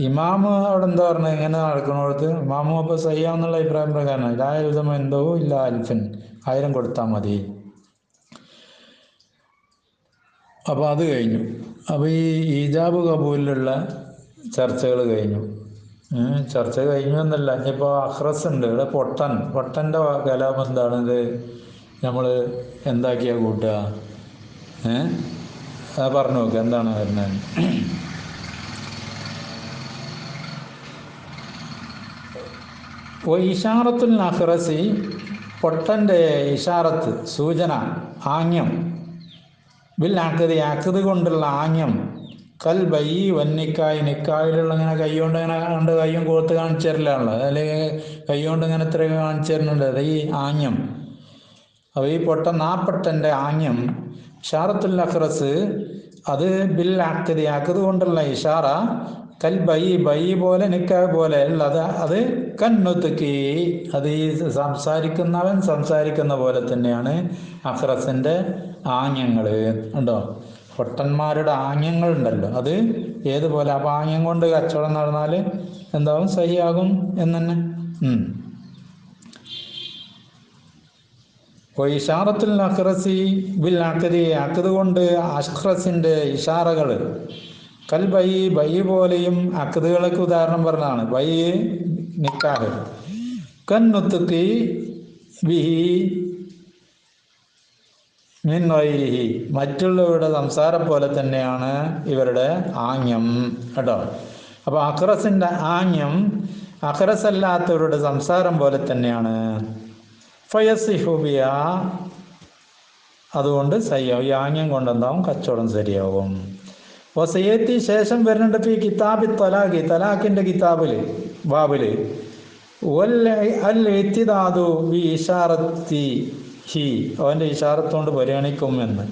ഇമാമ് അവിടെ എന്താ പറഞ്ഞത്? ഇങ്ങനെ നടക്കണോടത്ത് ഇമാമും അപ്പോൾ സഹിയാവുന്നുള്ള അഭിപ്രായം പ്രകാരം ലാ യൽസമു ഇൻദഹു ഇല്ലാ അൽഫൻ, 1000 കൊടുത്താൽ മതി. അപ്പോൾ അത് കഴിഞ്ഞു. അപ്പോൾ ഈ ഈജാബ് കബൂലിലുള്ള ചർച്ചകൾ കഴിഞ്ഞു. ചർച്ച കഴിഞ്ഞു എന്നല്ല, ഇനിയിപ്പോൾ അഹ്റസ് ഉണ്ട്. ഇവിടെ പൊട്ടൻ്റെ കലാപം എന്താണിത്? നമ്മൾ എന്താക്കിയാ കൂട്ടുക? അത് പറഞ്ഞു നോക്കുക എന്താണ് വരുന്നത്. ഇഷാറത്തുൽ അഹ്റസി, പൊട്ടൻ്റെ ഇഷാറത്ത്, സൂചന, ആംഗ്യം, ബിൽ അഖദ് കൊണ്ടുള്ള ആംഗ്യം, കൽ ബൈ വന്നിക്കായ്, നിക്കായിലുള്ള ഇങ്ങനെ കൈകൊണ്ട് ഇങ്ങനെ കണ്ട് കയ്യും കോർത്ത് കാണിച്ചു തരലാണല്ലോ, അല്ലെങ്കിൽ കൈകൊണ്ട് ഇങ്ങനെ ഇത്ര കാണിച്ചു തരുന്നുണ്ട്. അത് ഈ ആംഗ്യം. അപ്പോൾ ഈ പൊട്ടൻ്റെ ആംഗ്യം ഇഷാറത്തുൽ അഖ്റസ്, അത് ബിൽ അഖദ് കൊണ്ടുള്ള ഇഷാറ, കൽ ബൈ പോലെ നിക്കാഹ് പോലെ ഉള്ളത് അത് കന്നുത്തുക്കി അത് ഈ സംസാരിക്കുന്നവൻ സംസാരിക്കുന്ന പോലെ തന്നെയാണ് അഖ്റസിൻ്റെ ആംഗ്യങ്ങൾ ഉണ്ടോ. പൊട്ടന്മാരുടെ ആംഗ്യങ്ങളുണ്ടല്ലോ അത് ഏതുപോലെ. അപ്പം ആംഗ്യം കൊണ്ട് കച്ചവടം നടന്നാൽ എന്താവും, സഹിയാകും എന്ന് തന്നെ. ഇഷാറത്തുൽ അഖ്റസി ബിൽ അഖദി, അഖദ് കൊണ്ട് അഖ്റസിൻ്റെ ഇഷാറകൾ കൽ ബൈ പോലെയും അഖദുകൾക്ക് ഉദാഹരണം പറഞ്ഞതാണ്. ബൈ നിക്കാഹ്, കന്നുത്തുക്കി ബിഹി മിൻ ഗൈരിഹി, മറ്റുള്ളവരുടെ സംസാരം പോലെ തന്നെയാണ് ഇവരുടെ ആംഗ്യം കേട്ടോ. അപ്പോൾ അഖ്റസിൻ്റെ ആംഗ്യം അഖ്റസ് അല്ലാത്തവരുടെ സംസാരം പോലെ തന്നെയാണ്. ഫയസിഹുബിയ, അതുകൊണ്ട് സയ്യാവും, ഈ ആംഗ്യം കൊണ്ടെന്താവും, കച്ചവടം ശരിയാവും. വസയത്തി ശേഷം വരുന്നുണ്ട് ഈ കിതാബി തലാഖി, തലാഖിൻ്റെ കിതാബിൽ ബാബിൽ അൽ ഇത്തിദാദു ബി ഇഷാറത്തി ഹി, അവൻ്റെ ഇഷാറത്തുകൊണ്ട് പരിഗണിക്കും എന്ന്.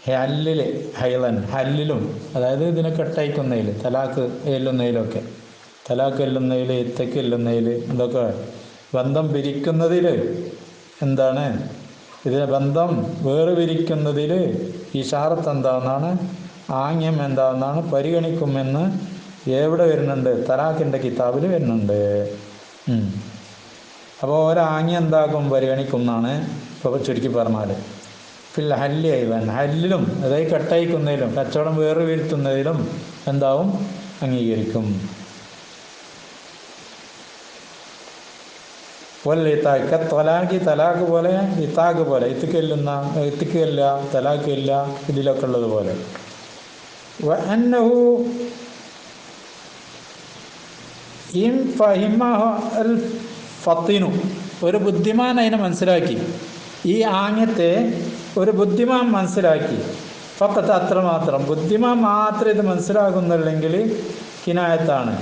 ഹല്ലിൽ ഹൈലൻ, ഹല്ലിലും അതായത് ഇതിനെ കെട്ടയക്കുന്നതിൽ, തലാഖ് എല്ലുന്നതിലൊക്കെ, തലാഖ് എല്ലുന്നതിൽ, ഇത്തക്ക് എല്ലുന്നതിൽ, ഇതൊക്കെ ബന്ധം പിരിക്കുന്നതിൽ എന്താണ്, ഇതിനെ ബന്ധം വേർപിരിക്കുന്നതിൽ ഇഷാറത്ത് എന്താണെന്നാണ്, ആംഗ്യം എന്താണെന്നാണ് പരിഗണിക്കുമെന്ന് എവിടെ വരുന്നുണ്ട്, തലാഖിൻ്റെ കിതാബിൽ വരുന്നുണ്ട്. അപ്പോൾ ഒരാംഗ്യം എന്താക്കും, പരിഗണിക്കും എന്നാണ് ഇപ്പോൾ ചുരുക്കി പറഞ്ഞാൽ. പിന്നെ ഹല്ലി ഐവൻ, ഹല്ലിലും അതായത് കെട്ടയക്കുന്നതിലും കച്ചവടം വേർതിരിക്കുന്നതിലും എന്താവും, അംഗീകരിക്കും. തലാഖി, തലാഖ് പോലെ, ഇത്താഖ് പോലെ, ഇത്തിക്കല്ല തലാഖില്ല ഇതിലൊക്കെ ഉള്ളത് പോലെ. അന്നഹു ഇൻ ഫഹിമഹ അൽ ഫത്തിനു, ഒരു ബുദ്ധിമാൻ അതിനെ മനസ്സിലാക്കി, ഈ ആംഗ്യത്തെ ഒരു ബുദ്ധിമാൻ മനസ്സിലാക്കി. ഫഖത്ത്, അത്രമാത്രം, ബുദ്ധിമാൻ മാത്രം ഇത് മനസ്സിലാക്കുന്നില്ലെങ്കിൽ കിനായത്താണ്.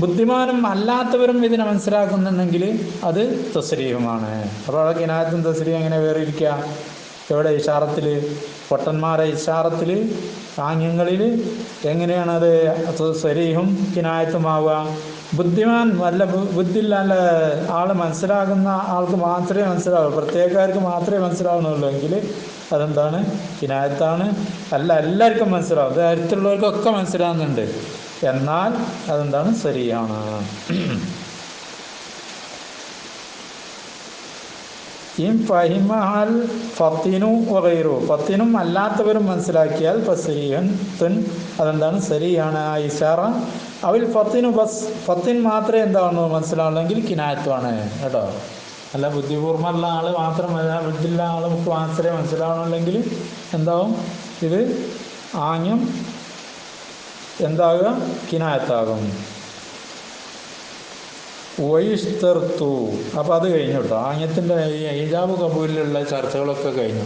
ബുദ്ധിമാനും അല്ലാത്തവരും ഇതിനെ മനസ്സിലാക്കുന്നുണ്ടെങ്കിൽ അത് തസ്രീഹുമാണ്. അപ്പോൾ അവിടെ കിനായത്തും തസ്രീഹും എങ്ങനെ വേറിയിരിക്കുക? എവിടെ? ഇഷാറത്തിൽ, പൊട്ടന്മാരെ ഇഷാറത്തിൽ, ആംഗ്യങ്ങളിൽ എങ്ങനെയാണത് സരീഹും കിനായത്തുമാവുക? ബുദ്ധിമാൻ നല്ല ബുദ്ധിയില്ല ആൾ മനസ്സിലാകുന്ന ആൾക്ക് മാത്രമേ മനസ്സിലാവൂ, പ്രത്യേകക്കാർക്ക് മാത്രമേ മനസ്സിലാവുന്നുള്ളൂ എങ്കിൽ അതെന്താണ്? കിനായത്താണ്. അല്ല, എല്ലാവർക്കും മനസ്സിലാവും, അത് അടുത്തുള്ളവർക്കൊക്കെ മനസ്സിലാവുന്നുണ്ട്, എന്നാൽ അതെന്താണ്? സരിയാണ്. ഫഹിമഹൽ ഫത്തിനു വഗൈറു, ഫത്തിനും അല്ലാത്തവരും മനസ്സിലാക്കിയാൽ ഫസരീഹൻ, അതെന്താണ്? സരിയാണ് ആ ഇഷാറ. അവൽ ഫത്തിനു ബസ്, ഫത്തിൻ മാത്രമേ എന്താണോ മനസ്സിലാവുന്നെങ്കിൽ കിനായത്വമാണ് കേട്ടോ. അല്ല ബുദ്ധിപൂർവ്വമുള്ള ആൾ മാത്രമല്ല, ബുദ്ധിയുള്ള ആൾ നമുക്ക് മാത്രമേ മനസ്സിലാവണമെങ്കിൽ എന്താവും? ഇത് ആംഗ്യം എന്താകുക? കിനായത്താകും. വൈസ്തർത്തു, അപ്പോൾ അത് കഴിഞ്ഞു കേട്ടോ. ആംഗ്യത്തിൻ്റെ ഈ ഇജാബ് കബൂലിലുള്ള ചർച്ചകളൊക്കെ കഴിഞ്ഞു.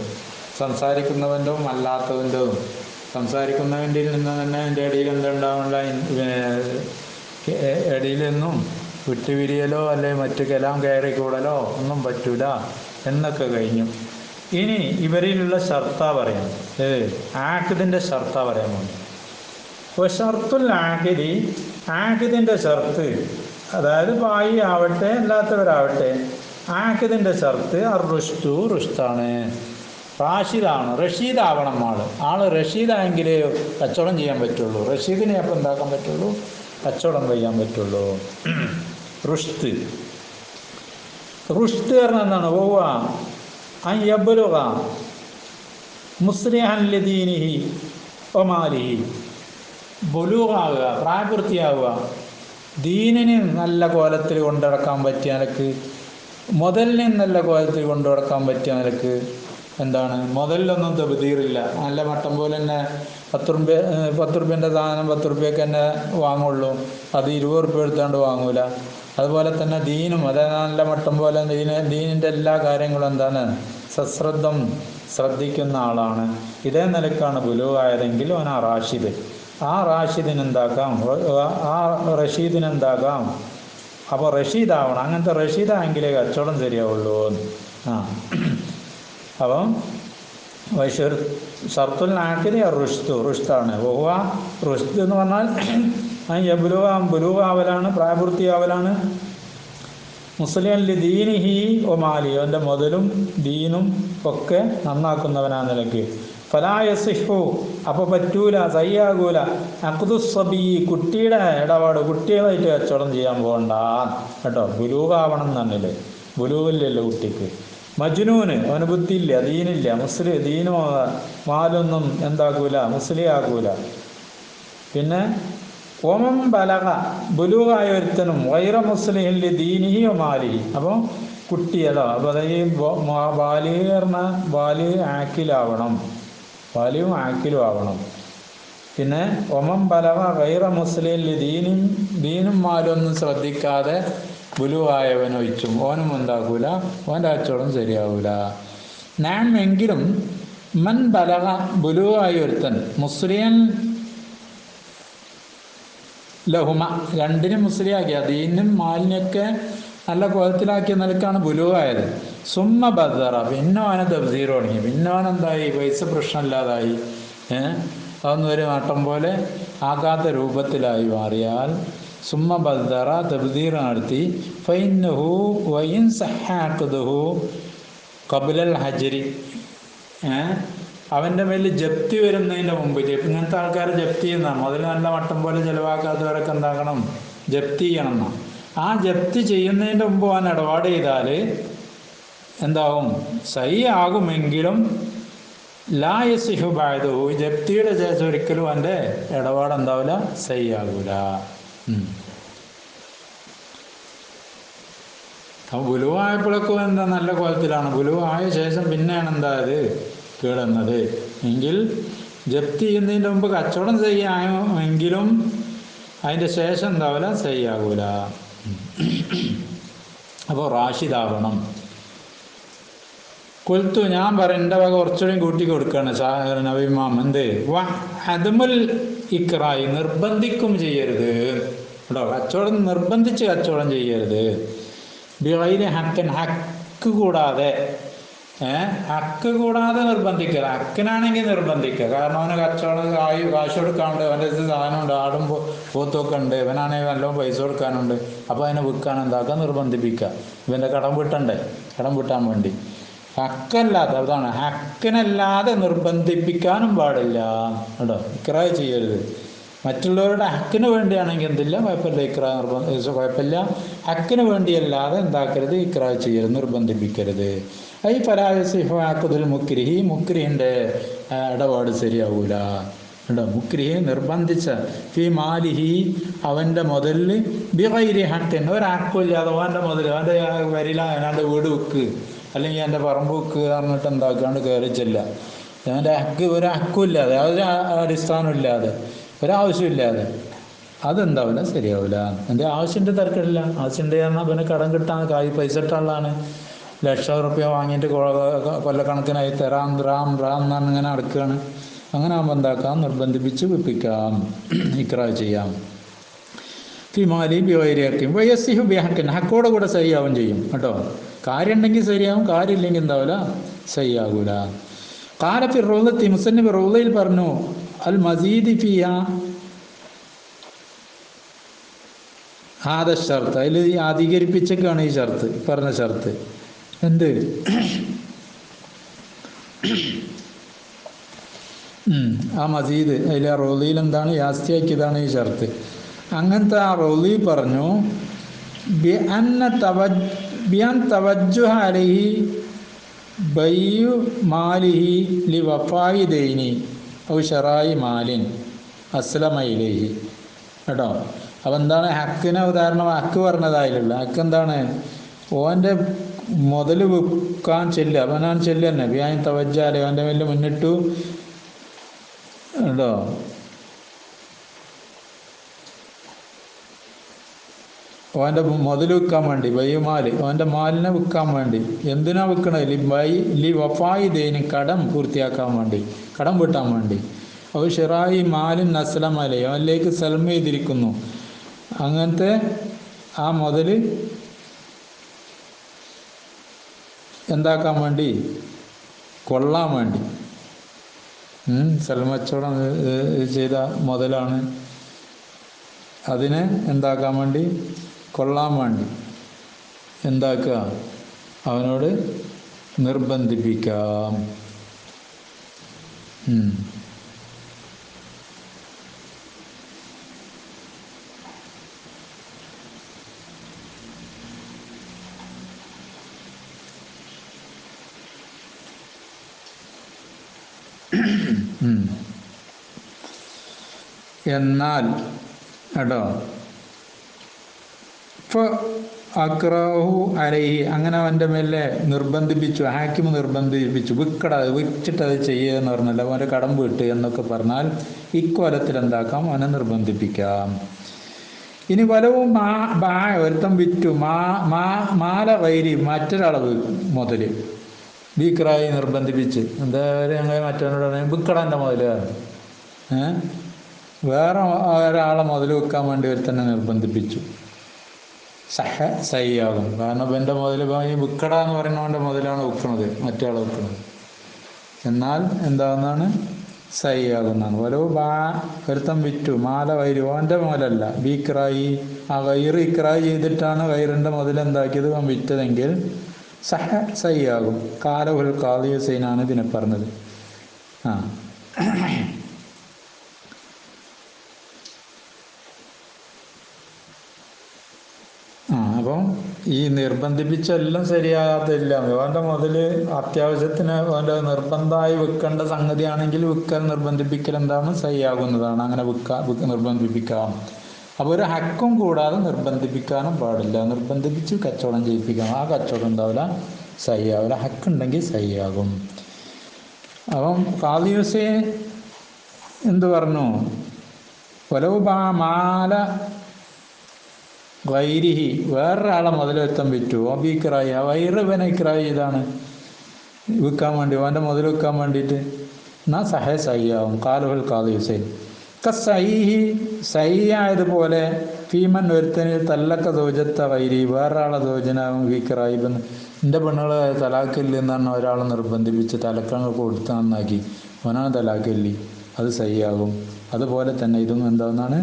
സംസാരിക്കുന്നവൻ്റെയും അല്ലാത്തവൻ്റെതും, സംസാരിക്കുന്നവൻ്റെ നിന്ന് തന്നെ എൻ്റെ ഇടയിൽ എന്തുണ്ടാവില്ല, ഇടയിലൊന്നും വിട്ടുപിരിയലോ അല്ലെങ്കിൽ മറ്റു കലാം കയറിക്കൂടലോ ഒന്നും പറ്റൂല എന്നൊക്കെ കഴിഞ്ഞു. ഇനി ഇവരിലുള്ള ഷർത്താ പറയാം, ആഖിദിൻ്റെ ഷർത്താ പറയാൻ പോകുന്നു. അപ്പോൾ ഷർത്തുൽ ആഖിദി, ആഖിദിൻ്റെ ഷർത്ത്, അതായത് ബായി ആവട്ടെ അല്ലാത്തവരാവട്ടെ, ആഖിദിൻ്റെ ഷർത്ത് റുഷ്തു, റുഷ്താണ്, റാഷിദാണ്, റഷീദാവണം. ആൾ റഷീദായെങ്കിലേ കച്ചവടം ചെയ്യാൻ പറ്റുള്ളൂ. റഷീദിനെ അപ്പം എന്താക്കാൻ പറ്റുള്ളൂ? കച്ചവടം ചെയ്യാൻ പറ്റുള്ളൂ. റുഷ്ത്, റുഷ്ത് പറഞ്ഞാൽ എന്താണ്? ഓവ അയ്യബലുക മുസ്ലിഹൻ ലിദീനിഹി ഒമാലിഹി, ബുലൂഗാവുക, പ്രായപൂർത്തിയാവുക, ദീനിന് നല്ല കോലത്തിൽ കൊണ്ടുനടക്കാൻ പറ്റിയ നിലക്ക്, മുതലിന് നല്ല കോലത്തിൽ കൊണ്ടുനടക്കാൻ പറ്റിയ നിലക്ക് എന്താണ്? മുതലിലൊന്നും തബ്ദീറില്ല, നല്ല മട്ടം പോലെ തന്നെ 10 റുപ്യൻ്റെ സാധനം 10 റുപ്യക്ക് തന്നെ വാങ്ങുള്ളൂ, അത് 20 റുപ്യ എടുത്താണ്ട് വാങ്ങൂല. അതുപോലെ തന്നെ ദീനും അതായത് നല്ല മട്ടം പോലെ ദീനിൻ്റെ എല്ലാ കാര്യങ്ങളും എന്താണ്? സശ്രദ്ധം ശ്രദ്ധിക്കുന്ന ആളാണ്. ഇതേ നിലക്കാണ് ബുലൂഗായതെങ്കിൽ അവനാ റാഷിദ്. ആ റാഷിദിനെന്താക്കാം? ആ റഷീദിനെന്താക്കാം? അപ്പോൾ റഷീദാവണം. അങ്ങനത്തെ റഷീദായെങ്കിലേ കച്ചവടം ശരിയാവുള്ളൂ. അപ്പം ഷർത്തുൽ ആഖിദി റുഷ്തു, റുഷ്താണ്. റുഷ്ത് എന്ന് പറഞ്ഞാൽ ബുലൂഗാവലാണ്, പ്രായപൂർത്തിയാവലാണ്. മുസ്ലിം ദീനിഹി ഒ മാലി, അവൻ്റെ മുതലും ദീനും ഒക്കെ നന്നാക്കുന്നവനാ നിലയ്ക്ക്. ഫലായസിഹു, അപ്പോൾ പറ്റൂല, സയ്യാകൂല. അഖ്ദുസ്സബി, കുട്ടിയുടെ ഇടപാട്, കുട്ടികളായിട്ട് കച്ചവടം ചെയ്യാൻ പോകണ്ട കേട്ടോ. ബുലൂഗാവണം എന്നല്ലേ, ബുലൂഗില്ലല്ലോ കുട്ടിക്ക്. മജ്നൂന്, അവന് ബുദ്ധിയില്ല, ദീനില്ല, ദീനോ മാലൊന്നും എന്താക്കൂല, മുസ്ലിയാക്കൂല. പിന്നെ ഓമം ബലക, ബുലൂഗായ ഒരുത്തനും വൈറ മുസ്ലിഹിൽ ദീനിഹി മാലിഹി. അപ്പോൾ കുട്ടിയല്ലോ, അപ്പോൾ ഈ ബാലിഹ് പറഞ്ഞാൽ ബാലിഹ് ആക്കിലാവണം, ബാലിയും ആക്കിലും ആവണം. പിന്നെ ഒമം ബലക വൈറ മുസ്ലിഹിൽ ദീനും മാലൊന്നും ശ്രദ്ധിക്കാതെ ബുലൂഗായവൻ ഒഴിച്ചും ഓനും എന്താക്കൂല, ഓൻ്റെ കച്ചവടം ശരിയാവൂല. ഞാൻ എങ്കിലും മൻ ബലക, ബുലൂഗായ ഒരുത്തൻ മുസ്ലിം ലഹുമ, രണ്ടിനും മുസ്ലിയാക്കിയ, ദീനും മാലിന്യൊക്കെ നല്ല കോലത്തിലാക്കിയ നിലക്കാണ് ബുലൂഗായത്. സുമ്മ ബദറ, പിന്നെ അവനെ തബ്സീർ തുടങ്ങി, പിന്നെ അവനെന്തായി, പൈസ പ്രശ്നമില്ലാതായി, അതൊന്നും ഒരു നാട്ടം പോലെ ആകാത്ത രൂപത്തിലായി മാറിയാൽ സുമ്മ ബദറ, തബ്സീർ നടത്തി. ഫൈന്നഹു വൈൻ സഹാഖദഹു ഖബ്ലൽ ഹജ്രി, അവൻ്റെ മേലിൽ ജപ്തി വരുന്നതിൻ്റെ മുമ്പ്, ഇങ്ങനത്തെ ആൾക്കാരെ ജപ്തി ചെയ്യുന്ന, മുതൽ നല്ല മട്ടം പോലെ ചിലവാക്കാത്തവരൊക്കെ എന്താക്കണം, ജപ്തി ചെയ്യണം എന്നാ. ആ ജപ്തി ചെയ്യുന്നതിൻ്റെ മുമ്പ് അവൻ ഇടപാട് ചെയ്താൽ എന്താവും, സൈ ആകുമെങ്കിലും ലാ യസിഹു ബഅദഹു, ജപ്തിയുടെ ശേഷം ഒരിക്കലും അവൻ്റെ ഇടപാട് എന്താവില്ല, സൈ ആകൂല. അപ്പോൾ ബുലുവായപ്പോഴൊക്കെ എന്താ നല്ല കോലത്തിലാണ്, ബുലുവായ ശേഷം പിന്നെയാണ് എന്തായത് കേടുന്നത് എങ്കിൽ ജപ്തി ചെയ്യുന്നതിൻ്റെ മുമ്പ് കച്ചവടം ചെയ്യാമെങ്കിലും അതിൻ്റെ ശേഷം എന്താവില്ല, ചെയ്യാകൂല. അപ്പോൾ റാഷിദാവണം. കൊൽത്തു, ഞാൻ പറയും, എൻ്റെ വക കുറച്ചുകൂടി കൂട്ടി കൊടുക്കുകയാണ് നബിമാം. എന്ത് അതുമുൽ ഇക്രായി, നിർബന്ധിക്കും ചെയ്യരുത് കേട്ടോ. കച്ചവടം നിർബന്ധിച്ച് കച്ചവടം ചെയ്യരുത്. ബിഗൈരി ഹക്കൻ, ഹക്ക് കൂടാതെ, ഹക്ക് കൂടാതെ നിർബന്ധിക്കുക. ഹക്കിനാണെങ്കിൽ നിർബന്ധിക്കുക, കാരണം അവന് കച്ചവടം കാശ് കൊടുക്കാനുണ്ട്, അവൻ്റെ സാധനമുണ്ട്, ആടും പോത്തൊക്കെ ഉണ്ട്, ഇവനാണെങ്കിൽ നല്ലോണം പൈസ കൊടുക്കാനുണ്ട്. അപ്പോൾ അതിനെ വിൽക്കാൻ എന്താക്കുക, നിർബന്ധിപ്പിക്കുക. ഇവൻ്റെ കടം വീട്ടണ്ടേ, കടം വീട്ടാൻ വേണ്ടി. ഹക്കല്ലാതെ, അതാണ് ഹക്കിനല്ലാതെ നിർബന്ധിപ്പിക്കാനും പാടില്ല കേട്ടോ. ഇക്രായ് ചെയ്യരുത്. മറ്റുള്ളവരുടെ ഹക്കിന് വേണ്ടിയാണെങ്കിൽ എന്തില്ല, കുഴപ്പമില്ല, കുഴപ്പമില്ല. ഹക്കിന് വേണ്ടിയല്ലാതെ എന്താക്കരുത്, ഇക്രായ് ചെയ്യരുത്, നിർബന്ധിപ്പിക്കരുത്. ഈ ഫലായസിഫാഖുദുൽ മുക്രിഹി, മുക്രിഹിൻ്റെ ഇടപാട് ശരിയാവൂല കേട്ടോ. മുക്രിഹി നിർബന്ധിച്ച ഫി മാലിഹി, അവൻ്റെ മുതലിൽ ബിഗൈരി ഹക്കിൻ, ഒരാക്കില്ലാതെ അവൻ്റെ മുതൽ, അവൻ്റെ വരില, അവൻ്റെ വീട് വെക്ക്, അല്ലെങ്കിൽ എൻ്റെ പറമ്പ് വെക്ക് പറഞ്ഞിട്ട് എന്താക്കാണ്ട് കയറിച്ചില്ല. അവൻ്റെ ഹക്ക് ഒരു ഹക്കുമില്ലാതെ, ഒരു അടിസ്ഥാനമില്ലാതെ, ഒരാവശ്യമില്ലാതെ, അതെന്താവില്ല, ശരിയാവില്ല. എൻ്റെ ആവശ്യൻ്റെ തിരക്കില്ല. ആവശ്യൻ്റെ പറഞ്ഞാൽ പിന്നെ കടം കിട്ടാൻ പൈസ ഇട്ടുള്ളതാണ്. ₹1,00,000 വാങ്ങിയിട്ട് കൊല്ലക്കണക്കിനായി തരാം എന്നാണ് ഇങ്ങനെ നടക്കുകയാണ്. അങ്ങനെ ആകുമ്പോൾ എന്താക്കാം, നിർബന്ധിപ്പിച്ച് വിപ്പിക്കാം, ഇക്രായ് ചെയ്യാം. ഫിമാലി ബിവൈരിയാക്കും വയസ്സിഹു ബിഹക്കിൻ, ഹക്കോടെ കൂടെ സഹിയാവും ചെയ്യും കേട്ടോ. കാര്യം ഉണ്ടെങ്കിൽ ശരിയാവും, കാര്യമില്ലെങ്കിൽ എന്താവില്ല, സഹിയാകൂല. കാലഫി റൗളത്തി, മുസന്നിഫ് റൗളയിൽ പറഞ്ഞു, അൽ മസീദി ഫിഹ ഹാദ ഷർത്ത്, അതിൽ അധികരിപ്പിച്ചൊക്കെയാണ് ഈ ഷർത്ത്, പറഞ്ഞ ഷർത്ത്. എന്ത് ആ മസീദ്, അതിൽ ആ റൗളിയിൽ എന്താണ് യാസ്തിയാക്കിയതാണ് ഈ ഷർത്ത്. അങ്ങനത്തെ ആ റൗളി പറഞ്ഞു, ബിഅൻ തവജ്ജുഹ അലൈഹി ബൈഉ മാലിഹി ലി വഫായി ദൈനി ഔ ശറായി മാലിൻ അസ്ലമ ഇലൈഹി കേട്ടോ. അപ്പം എന്താണ് ഹക്കിനെ ഉദാഹരണം, ഹക്ക് പറഞ്ഞതായില്ല. ഹക്ക് എന്താണ്, ഓൻ്റെ മുതൽ വിൽക്കാൻ ചെല്ലുക, അവനാൻ ചെല്ലുക തന്നെ. ബിയാൻ തവജ്ജാലെ, അവൻ്റെ മേലിൽ മുന്നിട്ടു കേട്ടോ. ഓൻ്റെ മുതൽ വിൽക്കാൻ വേണ്ടി, ബൈമാല്, ഓൻ്റെ മാലിനെ വിൽക്കാൻ വേണ്ടി. എന്തിനാ വിൽക്കണത്, ലി വഫായി ദൈനി, കടം പൂർത്തിയാക്കാൻ വേണ്ടി, കടം വീട്ടാൻ വേണ്ടി. അപ്പോൾ ഷിറായി മാലിൻ അസ്ലമലെ, അവനിലേക്ക് സൽമ ചെയ്തിരിക്കുന്നു. അങ്ങനത്തെ ആ മുതൽ എന്താക്കാൻ വേണ്ടി, കൊള്ളാൻ വേണ്ടി. സൽമച്ചവടം ചെയ്ത മുതലാണ്. അതിനെ എന്താക്കാൻ വേണ്ടി, കൊള്ളാൻ വേണ്ടി എന്താക്കുക, അവനോട് നിർബന്ധിപ്പിക്കാം. എന്നാൽ കേട്ടോ, ഇപ്പോൾ അക്റഹു അലൈഹി, അങ്ങനെ അവൻ്റെ മേലെ നിർബന്ധിപ്പിച്ചു, ഹാക്കിം നിർബന്ധിപ്പിച്ചു, വിറ്റിട്ടത് ചെയ്യുക എന്ന് പറഞ്ഞല്ലോ, അവൻ്റെ കടം വീട്ട് എന്നൊക്കെ പറഞ്ഞാൽ ഇക്കോലത്തിൽ എന്താക്കാം, അവനെ നിർബന്ധിപ്പിക്കാം. ഇനി വലവും ഒരുത്തം വിറ്റു മാല വൈരി, മറ്റൊരാളെ മുതൽ ബീക്കറായി നിർബന്ധിപ്പിച്ച്, എന്താ ഞങ്ങൾ മറ്റവനോട് വിക്കടൻ്റെ മുതൽ വേറെ ഒരാളെ മുതൽ വെക്കാൻ വേണ്ടി ഒരു തന്നെ നിർബന്ധിപ്പിച്ചു, സഹിയാകും. കാരണം എൻ്റെ മുതൽ ഈ വിക്കട എന്ന് പറയുന്നവൻ്റെ മുതലാണ് വെക്കുന്നത്, മറ്റയാളെ വെക്കുന്നത്. എന്നാൽ എന്താകുന്നതാണ്, സഹിയാകുന്നതാണ്. ഓരോ ഒരുത്തം വിറ്റു മാല വൈരി, ഓൻ്റെ മുതലല്ല, ബീക്കറായി, ആ വൈറ് ഇക്രായി ചെയ്തിട്ടാണ് വൈറിൻ്റെ മുതൽ എന്താക്കിയത് അവൻ വിറ്റതെങ്കിൽ സഹിയാകും. കാലഹുൽ ഖാദി ഹുസൈനാണ് ഇതിനെ പറഞ്ഞത്. അപ്പം ഈ നിർബന്ധിപ്പിച്ചെല്ലാം ശരിയാകാത്തില്ല. അവൻ്റെ മുതൽ അത്യാവശ്യത്തിന് അവൻ്റെ നിർബന്ധമായി വിൽക്കേണ്ട സംഗതിയാണെങ്കിൽ വിൽക്കൽ നിർബന്ധിപ്പിക്കൽ എന്താണ്, സഹിയാകുന്നതാണ്. അങ്ങനെ നിർബന്ധിപ്പിക്കാം. അപ്പോൾ ഒരു ഹക്കും കൂടാതെ നിർബന്ധിപ്പിക്കാനും പാടില്ല. നിർബന്ധിപ്പിച്ച് കച്ചവടം ചെയ്യിപ്പിക്കാം, ആ കച്ചവടം ഉണ്ടാവില്ല, സഹിയാവില്ല. ഹക്കുണ്ടെങ്കിൽ സഹിയാകും. അപ്പം ഖാദി ഹുസൈൻ എന്ത് പറഞ്ഞു, മാല വൈരിഹി, വേറൊരാളെ മുതലെത്താൻ വിറ്റു, അബീക്കറായി, ആ വൈറവനെ ഇക്രായി ചെയ്താണ് വിൽക്കാൻ വേണ്ടി, അവൻ്റെ മുതൽ വിൽക്കാൻ വേണ്ടിയിട്ട്, എന്നാൽ സഹിയാവും. കാലുഹുൽ ഖാദി ഹുസൈൻ സഹിയായതുപോലെ ഫീമൻ ഒരുത്തന് തല്ലക്ക സൗജത്ത വൈരി, വേറൊരാളെ സൗജനാവും വീക്കറായി, എൻ്റെ പെണ്ണുകൾ തലാക്കില്ല എന്നാണ് ഒരാളെ നിർബന്ധിപ്പിച്ച് തലക്കങ്ങൾ കൊടുത്ത് നന്നാക്കി, അവനാണ് തലാക്കില്ലി, അത് സഹിയാകും. അതുപോലെ തന്നെ ഇതും എന്താവുന്നതാണ്,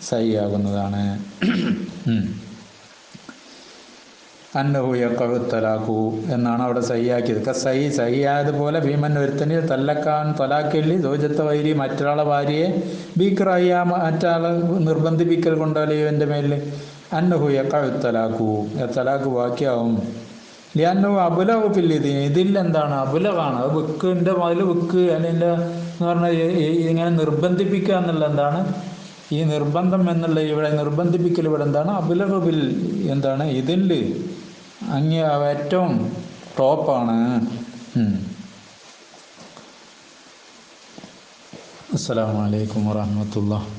സഹിയാകുന്നതാണ്. അന്നഹു യഖഉ തലാഖു എന്നാണ് അവിടെ സഹിയാക്കിയത്. സഹിയായതുപോലെ ഭീമൻ ഒരുത്തന് തല്ലക്കാൻ തലാക്കല്ലി സൗജത്ത വൈരി, മറ്റൊരാളെ ഭാര്യയെ ബീക്കറായി, മറ്റാളെ നിർബന്ധിപ്പിക്കൽ കൊണ്ടല്ലേ ഇവൻ്റെ മേലിൽ. അന്നഹു യഖഉ തലാഖു, തലാഖ് ബാക്കിയാവും. ലിയന്നഹു അബുലഹു ഫിൽ ഇതിൽ എന്താണ്, അബുലഹാണ്. അത് വിക്കിൻ്റെ മുതൽ വിക്ക് അല്ലെങ്കിൽ എന്ന് പറഞ്ഞാൽ ഇങ്ങനെ നിർബന്ധിപ്പിക്കുക എന്നുള്ള എന്താണ്, ഈ നിർബന്ധം എന്നുള്ള ഇവിടെ നിർബന്ധിപ്പിക്കൽ ഇവിടെ എന്താണ്, അബുലഹുബിൽ എന്താണ്, ഇതിൽ ഏറ്റവും ടോപ്പാണ്. അസ്സലാമു അലൈക്കും വറഹ്മത്തുള്ളാഹി.